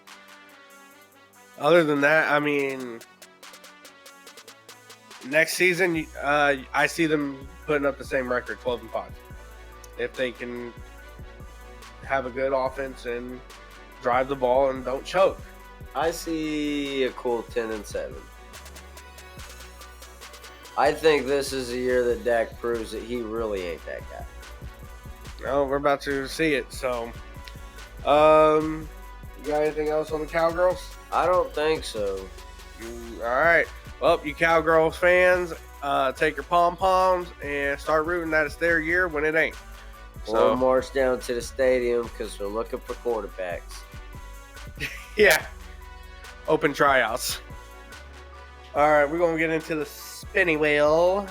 Speaker 1: Other than that, I mean, next season, I see them putting up the same record, 12-5. If they can have a good offense and drive the ball and don't choke.
Speaker 2: I see a cool 10-7. I think this is the year that Dak proves that he really ain't that guy.
Speaker 1: No, we're about to see it. So, you got anything else on the Cowgirls?
Speaker 2: I don't think so.
Speaker 1: All right. Well, you Cowgirls fans, take your pom-poms and start rooting that it's their year when it ain't.
Speaker 2: We'll march down to the stadium because we're looking for quarterbacks.
Speaker 1: Yeah. Open tryouts. All right, we're going to get into the spinny wheel.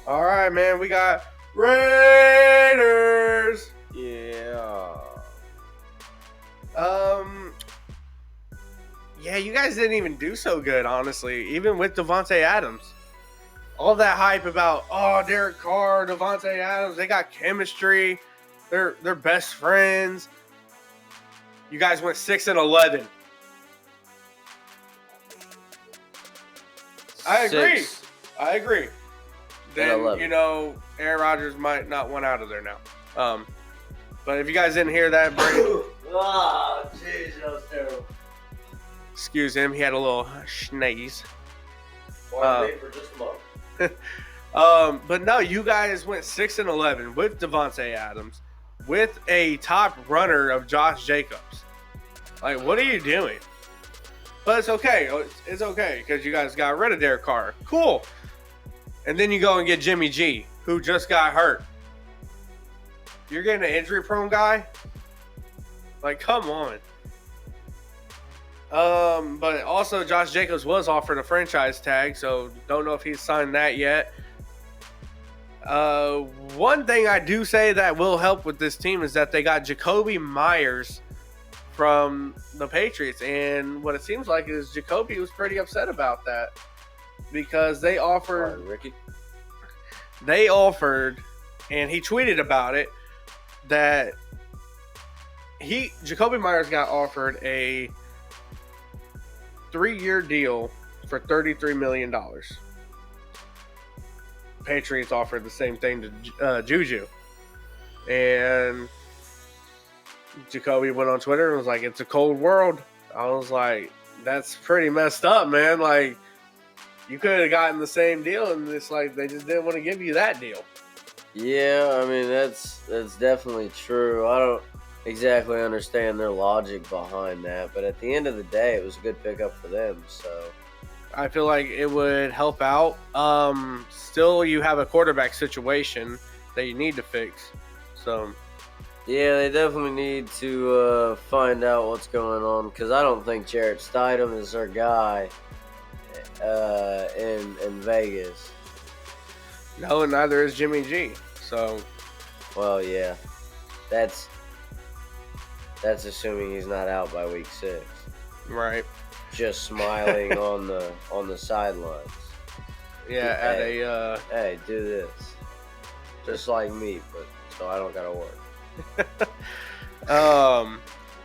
Speaker 1: All right, man, we got Raiders.
Speaker 2: Yeah.
Speaker 1: Yeah, you guys didn't even do so good, honestly. Even with Devontae Adams. All that hype about, Derek Carr, Devontae Adams, they got chemistry. They're best friends. You guys went 6-11. I agree. Then, Aaron Rodgers might not want out of there now. But if you guys didn't hear that, Brady.
Speaker 2: Oh, jeez, that was terrible.
Speaker 1: Excuse him, he had a little sneeze.
Speaker 2: Wait for just a moment.
Speaker 1: But no, you guys went 6-11 with Devontae Adams, with a top runner of Josh Jacobs. Like, what are you doing? But it's okay. It's okay because you guys got rid of Derek Carr. Cool. And then you go and get Jimmy G, who just got hurt. You're getting an injury-prone guy? Like, come on. But also Josh Jacobs was offered a franchise tag, so don't know if he's signed that yet. One thing I do say that will help with this team is that they got Jacoby Myers from the Patriots, and what it seems like is Jacoby was pretty upset about that because they offered and he tweeted about it that Jacoby Myers got offered a 3-year deal for $33 million. Patriots offered the same thing to Juju. And Jacoby went on Twitter and was like, it's a cold world. I was like, that's pretty messed up, man. Like, you could have gotten the same deal, and it's like they just didn't want to give you that deal.
Speaker 2: Yeah, I mean, that's definitely true. I don't exactly understand their logic behind that, but at the end of the day, it was a good pickup for them, so
Speaker 1: I feel like it would help out. Still, you have a quarterback situation that you need to fix. So,
Speaker 2: yeah, they definitely need to find out what's going on, because I don't think Jarrett Stidham is their guy in Vegas.
Speaker 1: no, and neither is Jimmy G. So,
Speaker 2: well, yeah, that's assuming he's not out by week 6.
Speaker 1: right.
Speaker 2: Just smiling on the sidelines.
Speaker 1: Yeah,
Speaker 2: hey, do this, just like me, but so I don't gotta work.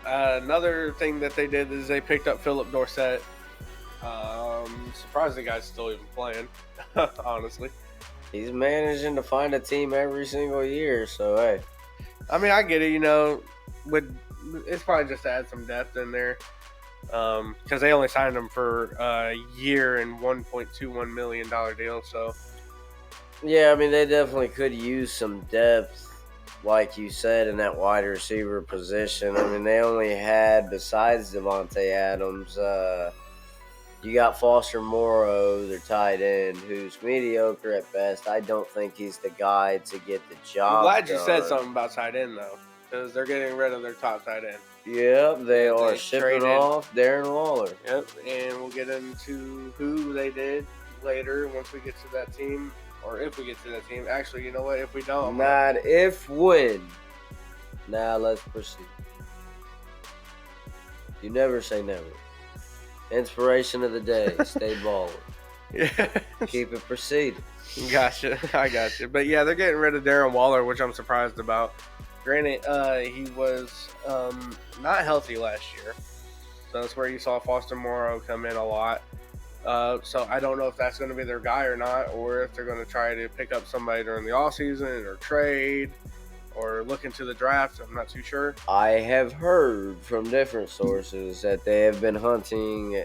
Speaker 1: Another thing that they did is they picked up Philip Dorsett. Surprised the guy's still even playing. Honestly,
Speaker 2: he's managing to find a team every single year. So hey,
Speaker 1: I mean, I get it. It's probably just to add some depth in there. Because they only signed him for a year and $1.21 million deal. So,
Speaker 2: yeah, I mean, they definitely could use some depth, like you said, in that wide receiver position. I mean, they only had, besides Devontae Adams, you got Foster Moreau, their tight end, who's mediocre at best. I don't think he's the guy to get the job
Speaker 1: I'm glad
Speaker 2: done.
Speaker 1: you said something about tight end, though, because they're getting rid of their top tight end.
Speaker 2: Yep, they are shipping off Darren Waller.
Speaker 1: Yep, and we'll get into who they did later once we get to that team, or if we get to that team. Actually, you know what? If we don't.
Speaker 2: Not if, when. Now let's proceed. You never say never. Inspiration of the day, stay balling.
Speaker 1: Yeah.
Speaker 2: Keep it proceeding.
Speaker 1: Gotcha, I gotcha. But yeah, they're getting rid of Darren Waller, which I'm surprised about. Granted, he was not healthy last year, so that's where you saw Foster Moreau come in a lot. So I don't know if that's going to be their guy or not, or if they're going to try to pick up somebody during the offseason or trade or look into the draft. I'm not too sure.
Speaker 2: I have heard from different sources that they have been hunting,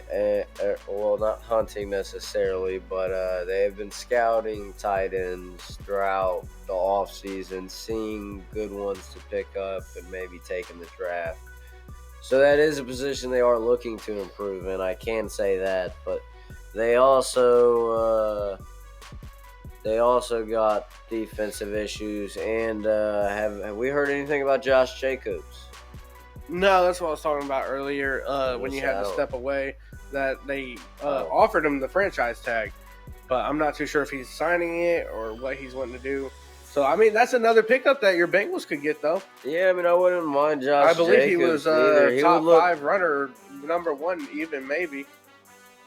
Speaker 2: well, not hunting necessarily, but they have been scouting tight ends throughout the offseason, seeing good ones to pick up and maybe take in the draft. So that is a position they are looking to improve in, I can say that, but they also got defensive issues. And have we heard anything about Josh Jacobs?
Speaker 1: No, that's what I was talking about earlier. When you had to step away, that they offered him the franchise tag, but I'm not too sure if he's signing it or what he's wanting to do. So I mean, that's another pickup that your Bengals could get, though.
Speaker 2: Yeah, I mean, I wouldn't mind Josh.
Speaker 1: I believe
Speaker 2: Jacobs
Speaker 1: he was top 5 runner, number 1 even maybe.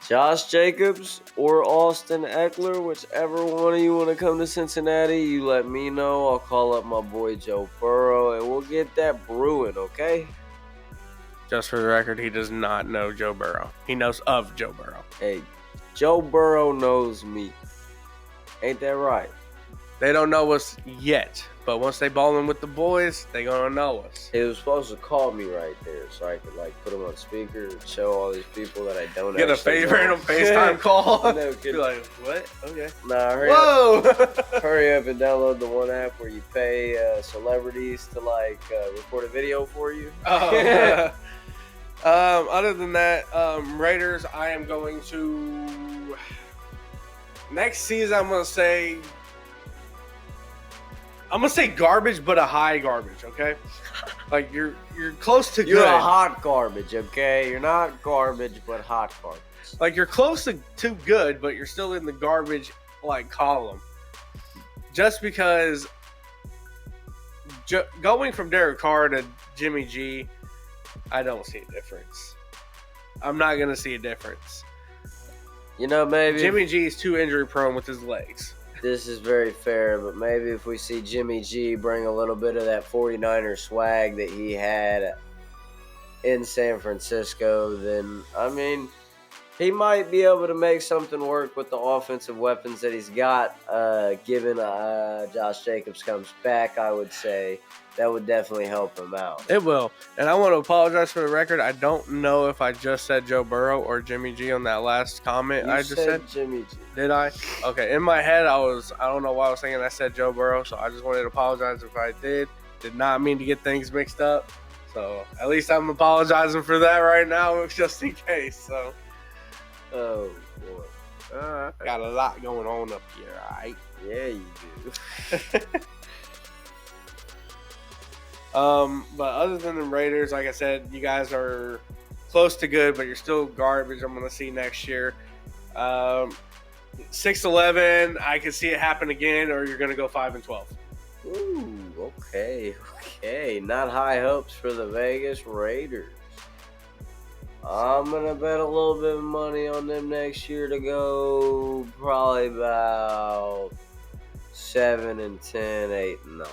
Speaker 2: Josh Jacobs or Austin Eckler, whichever one of you want to come to Cincinnati, you let me know. I'll call up my boy Joe Burrow, and we'll get that brewing, okay?
Speaker 1: Just for the record, he does not know Joe Burrow. He knows of Joe Burrow.
Speaker 2: Hey, Joe Burrow knows me. Ain't that right?
Speaker 1: They don't know us yet, but once they ball in with the boys, they gonna know us.
Speaker 2: He was supposed to call me right there so I could put him on speaker and show all these people that I don't
Speaker 1: get a favor and a FaceTime call.
Speaker 2: No,
Speaker 1: be like, what? Okay.
Speaker 2: Nah, hurry up and download the one app where you pay celebrities to record a video for you.
Speaker 1: Oh. Other than that, Raiders, I am going to Next season, I'm gonna say garbage, but a high garbage. Okay, like you're close to
Speaker 2: You're
Speaker 1: good.
Speaker 2: a hot garbage, okay? You're not garbage, but hot garbage.
Speaker 1: Like you're close to good, but you're still in the garbage like column. Just because going from Derek Carr to Jimmy G, I don't see a difference. I'm not gonna see a difference.
Speaker 2: You know, maybe
Speaker 1: Jimmy G is too injury prone with his legs.
Speaker 2: this is very fair, but maybe if we see Jimmy G bring a little bit of that 49er swag that he had in San Francisco, then, I mean, he might be able to make something work with the offensive weapons that he's got. Given Josh Jacobs comes back, I would say that would definitely help him out.
Speaker 1: It will. And I want to apologize for the record. I don't know if I just said Joe Burrow or Jimmy G on that last comment
Speaker 2: You
Speaker 1: I just said.
Speaker 2: Jimmy G.
Speaker 1: Did I? Okay. In my head, I don't know why I was thinking I said Joe Burrow, so I just wanted to apologize if I did. Did not mean to get things mixed up. So at least I'm apologizing for that right now, just in case. So.
Speaker 2: Oh, boy.
Speaker 1: Got a lot going on up here, all right?
Speaker 2: Yeah, you do.
Speaker 1: But other than the Raiders, like I said, you guys are close to good, but you're still garbage. I'm going to see next year. 6-11, I can see it happen again, or you're going to go 5-12.
Speaker 2: Ooh, okay. Not high hopes for the Vegas Raiders. I'm going to bet a little bit of money on them next year to go probably about 7-10, 8-9.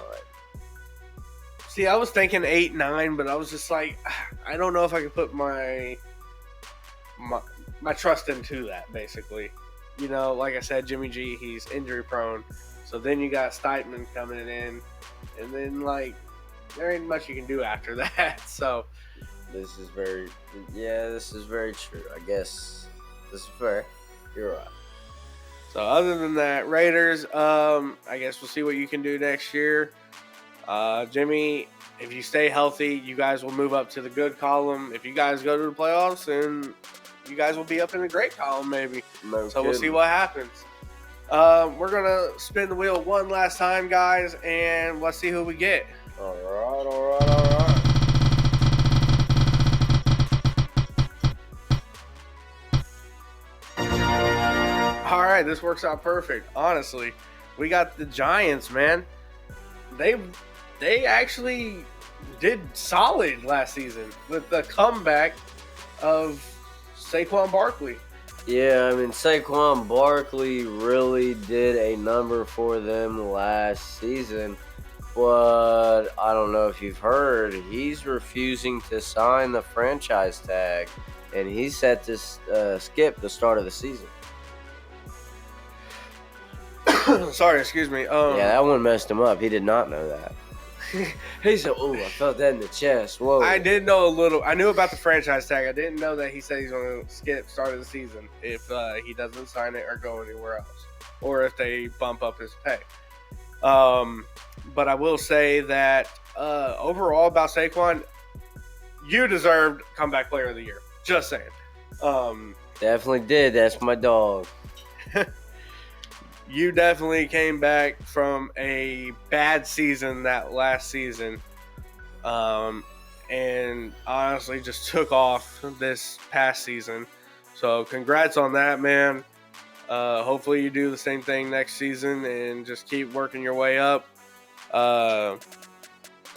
Speaker 1: See, I was thinking 8-9, but I was just like, I don't know if I could put my trust into that, basically. You know, like I said, Jimmy G, he's injury prone. So then you got Stiteman coming in. And then, like, there ain't much you can do after that. So
Speaker 2: this is very true. I guess this is fair. You're right.
Speaker 1: So other than that, Raiders, I guess we'll see what you can do next year. Jimmy, if you stay healthy, you guys will move up to the good column. If you guys go to the playoffs, then you guys will be up in the great column maybe. We'll see what happens. We're going to spin the wheel one last time, guys, and let's see who we get.
Speaker 2: All right.
Speaker 1: All right, this works out perfect. Honestly, we got the Giants, man. They actually did solid last season with the comeback of Saquon Barkley.
Speaker 2: Yeah, I mean, Saquon Barkley really did a number for them last season. But I don't know if you've heard, he's refusing to sign the franchise tag. And he's set to skip the start of the season.
Speaker 1: Sorry, excuse me.
Speaker 2: Yeah, that one messed him up. He did not know that. He said, "Oh, I felt that in the chest." Whoa.
Speaker 1: I did know a little. I knew about the franchise tag. I didn't know that he said he's going to skip start of the season if he doesn't sign it or go anywhere else, or if they bump up his pay. But I will say that overall about Saquon, you deserved comeback player of the year. Just saying.
Speaker 2: Definitely did. That's my dog.
Speaker 1: You definitely came back from a bad season that last season, and honestly just took off this past season. So congrats on that, man. Hopefully you do the same thing next season and just keep working your way up. Other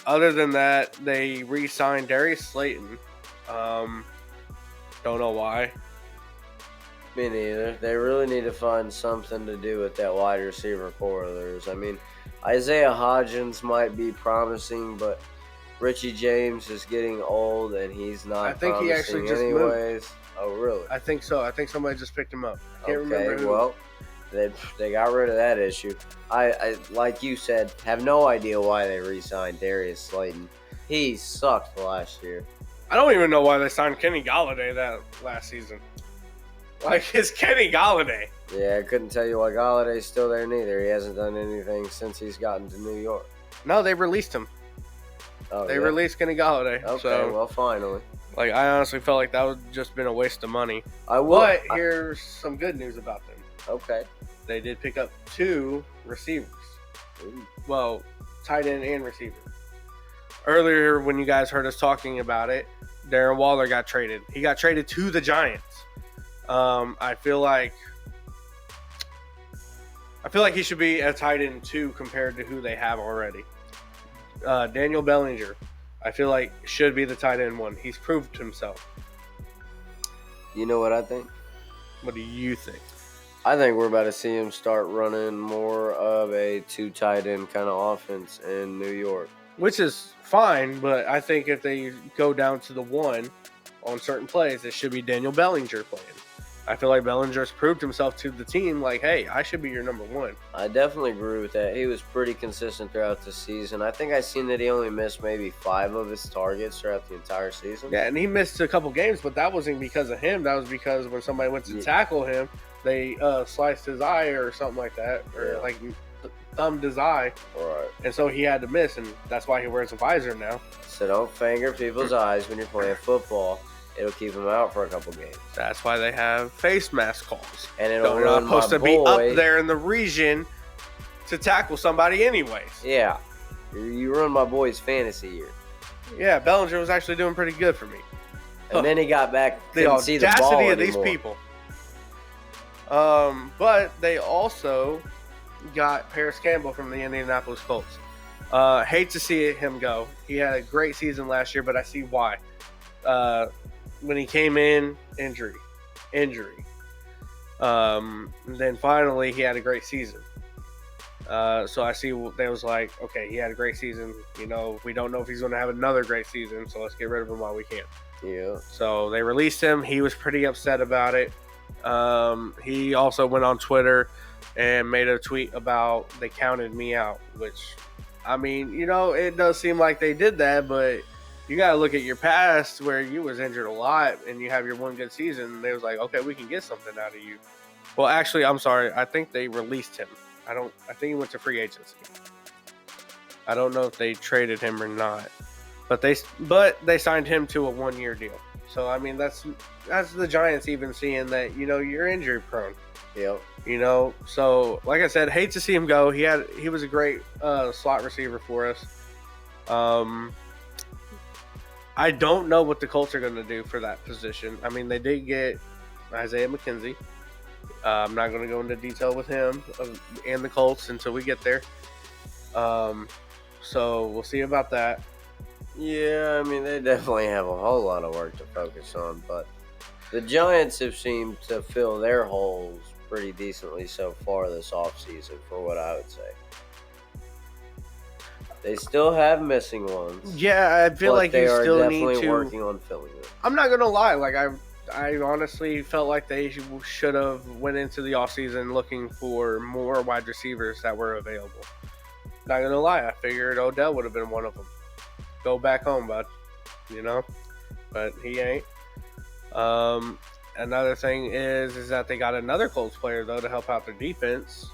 Speaker 1: than that, they re-signed Darius Slayton. Don't know why.
Speaker 2: Me neither. They really need to find something to do with that wide receiver core of theirs. I mean, Isaiah Hodgins might be promising, but Richie James is getting old and he's not.
Speaker 1: I think he actually just
Speaker 2: anyways.
Speaker 1: moved.
Speaker 2: Oh, really?
Speaker 1: I think so. I think somebody just picked him up. I can't remember who.
Speaker 2: Well, they got rid of that issue. I like you said, have no idea why they re-signed Darius Slayton. He sucked last year.
Speaker 1: I don't even know why they signed Kenny Golladay that last season. Like, it's Kenny Golladay.
Speaker 2: Yeah, I couldn't tell you why Galladay's still there neither. He hasn't done anything since he's gotten to New York.
Speaker 1: No, they released him.
Speaker 2: Oh,
Speaker 1: they released Kenny Golladay.
Speaker 2: Okay,
Speaker 1: so,
Speaker 2: well, finally.
Speaker 1: Like, I honestly felt like that would just been a waste of money.
Speaker 2: I will.
Speaker 1: But here's some good news about them.
Speaker 2: Okay.
Speaker 1: they did pick up 2 receivers. Well, tight end and receiver. Earlier, when you guys heard us talking about it, Darren Waller got traded. He got traded to the Giants. I feel like he should be a tight end 2 compared to who they have already. Daniel Bellinger, I feel like should be the tight end 1. He's proved himself.
Speaker 2: You know what I think?
Speaker 1: What do you think?
Speaker 2: I think we're about to see him start running more of a 2 tight end kind of offense in New York.
Speaker 1: Which is fine, but I think if they go down to the 1 on certain plays, it should be Daniel Bellinger playing. I feel like Bellinger's proved himself to the team like, hey, I should be your number 1.
Speaker 2: I definitely agree with that. He was pretty consistent throughout the season. I think I seen that he only missed maybe 5 of his targets throughout the entire season.
Speaker 1: Yeah, and he missed a couple games, but that wasn't because of him. That was because when somebody went to tackle him, they sliced his eye or something like that, or like thumbed his eye.
Speaker 2: Right.
Speaker 1: And so he had to miss, and that's why he wears a visor now.
Speaker 2: So don't finger people's eyes when you're playing football. It'll keep him out for a couple games.
Speaker 1: That's why they have face mask calls.
Speaker 2: And it'll
Speaker 1: They're not supposed to be up there in the region to tackle somebody anyways.
Speaker 2: Yeah. You ruined my boy's fantasy year.
Speaker 1: Yeah, Bellinger was actually doing pretty good for me.
Speaker 2: And then he got back,
Speaker 1: the
Speaker 2: see the ball
Speaker 1: audacity of
Speaker 2: anymore.
Speaker 1: these people. But they also got Paris Campbell from the Indianapolis Colts. Hate to see him go. He had a great season last year, but I see why. When he came in, injury. Then finally, he had a great season. So I see they was like, okay, he had a great season. You know, we don't know if he's going to have another great season, so let's get rid of him while we can.
Speaker 2: Yeah.
Speaker 1: So they released him. He was pretty upset about it. He also went on Twitter and made a tweet about they counted me out, which, I mean, you know, it does seem like they did that, but you got to look at your past where you was injured a lot and you have your one good season. They was like, okay, we can get something out of you. Well, actually, I'm sorry. I think they released him. I think he went to free agency. I don't know if they traded him or not, but they signed him to a 1-year deal. So, I mean, that's the Giants even seeing that, you know, you're injury prone.
Speaker 2: Yep.
Speaker 1: You know, so like I said, hate to see him go. He was a great slot receiver for us. I don't know what the Colts are going to do for that position. I mean, they did get Isaiah McKenzie. I'm not going to go into detail with him and the Colts until we get there. So we'll see about that.
Speaker 2: Yeah, I mean, they definitely have a whole lot of work to focus on, but the Giants have seemed to fill their holes pretty decently so far this offseason, for what I would say. They still have missing ones.
Speaker 1: Yeah, I feel like you still need to.
Speaker 2: They are definitely working on filling it.
Speaker 1: I'm not going to lie. Like, I honestly felt like they should have went into the offseason looking for more wide receivers that were available. Not going to lie. I figured Odell would have been one of them. Go back home, bud. You know? But he ain't. Another thing is that they got another Colts player, though, to help out their defense.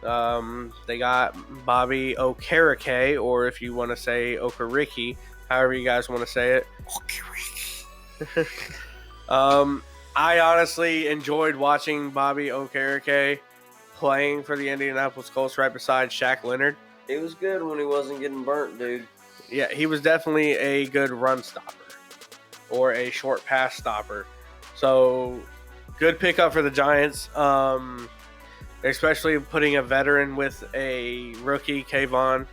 Speaker 1: They got Bobby Okereke, or if you want to say Okereke, however you guys want to say it. I honestly enjoyed watching Bobby Okereke playing for the Indianapolis Colts right beside Shaq Leonard.
Speaker 2: He was good when he wasn't getting burnt, dude.
Speaker 1: Yeah, he was definitely a good run stopper or a short pass stopper. So, good pickup for the Giants. Especially putting a veteran with a rookie, Kayvon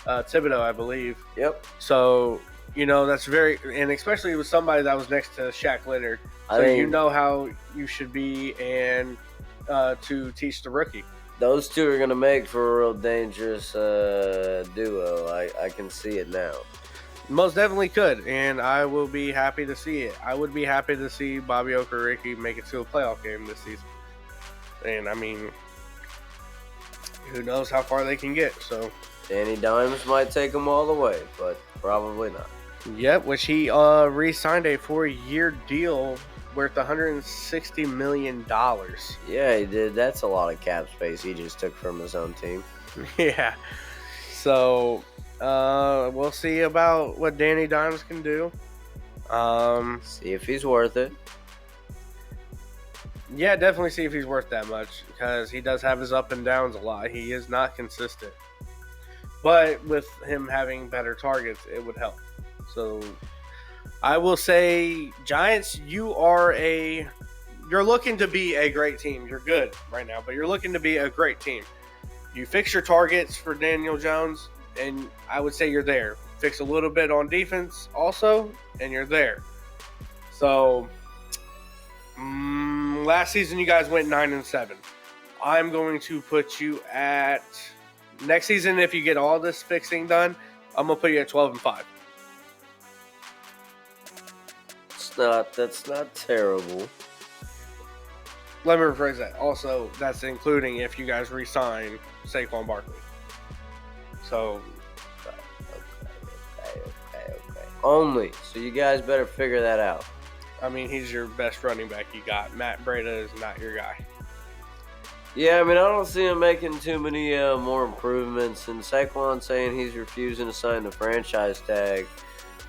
Speaker 1: Thibodeau, I believe.
Speaker 2: Yep.
Speaker 1: So, you know, that's very, and especially with somebody that was next to Shaq Leonard. So you know how you should be and to teach the rookie.
Speaker 2: Those two are going to make for a real dangerous duo. I can see it now.
Speaker 1: Most definitely could, and I will be happy to see it. I would be happy to see Bobby Okereke make it to a playoff game this season. And, I mean, who knows how far they can get, so.
Speaker 2: Danny Dimes might take them all the way, but probably not.
Speaker 1: Yep, which he re-signed a 4-year deal worth $160 million.
Speaker 2: Yeah, he did. That's a lot of cap space he just took from his own team.
Speaker 1: Yeah. So, we'll see about what Danny Dimes can do.
Speaker 2: See if he's worth it.
Speaker 1: Yeah, definitely see if he's worth that much because he does have his up and downs a lot. He is not consistent. But with him having better targets, it would help. So I will say, Giants, you're looking to be a great team. You're good right now, but you're looking to be a great team. You fix your targets for Daniel Jones, and I would say you're there. Fix a little bit on defense also, and you're there. So last season you guys went 9-7. I'm going to put you at next season if you get all this fixing done. I'm gonna put you at 12-5.
Speaker 2: That's not terrible.
Speaker 1: Let me rephrase that. Also, that's including if you guys re-sign Saquon Barkley. So,
Speaker 2: Okay. Only. So you guys better figure that out.
Speaker 1: I mean, he's your best running back you got. Matt Breida is not your guy.
Speaker 2: Yeah, I mean, I don't see him making too many more improvements. And Saquon saying he's refusing to sign the franchise tag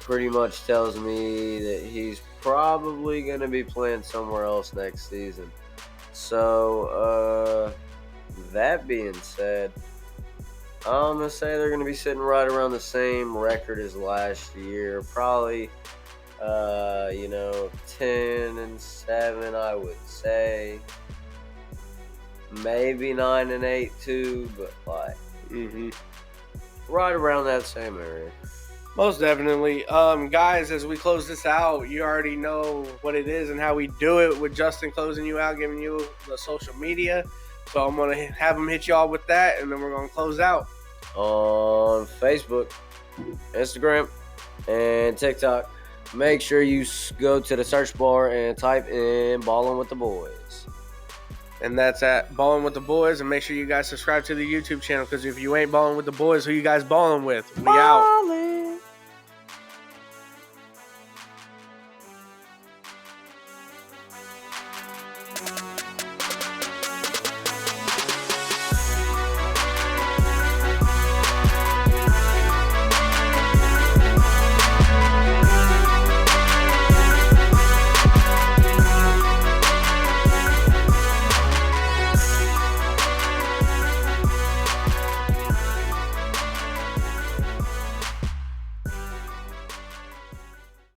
Speaker 2: pretty much tells me that he's probably going to be playing somewhere else next season. So, that being said, I'm going to say they're going to be sitting right around the same record as last year. Probably, 10-7, I would say. Maybe 9-8 too, but like right around that same area.
Speaker 1: Most definitely. Guys, as we close this out, you already know what it is and how we do it with Justin closing you out, giving you the social media. So I'm going to have him hit y'all with that, and then we're going to close out.
Speaker 2: On Facebook, Instagram, and TikTok. Make sure you go to the search bar and type in Ballin' with the Boys.
Speaker 1: And that's at Ballin' with the Boys. And make sure you guys subscribe to the YouTube channel because if you ain't balling with the boys, who you guys balling with? We out.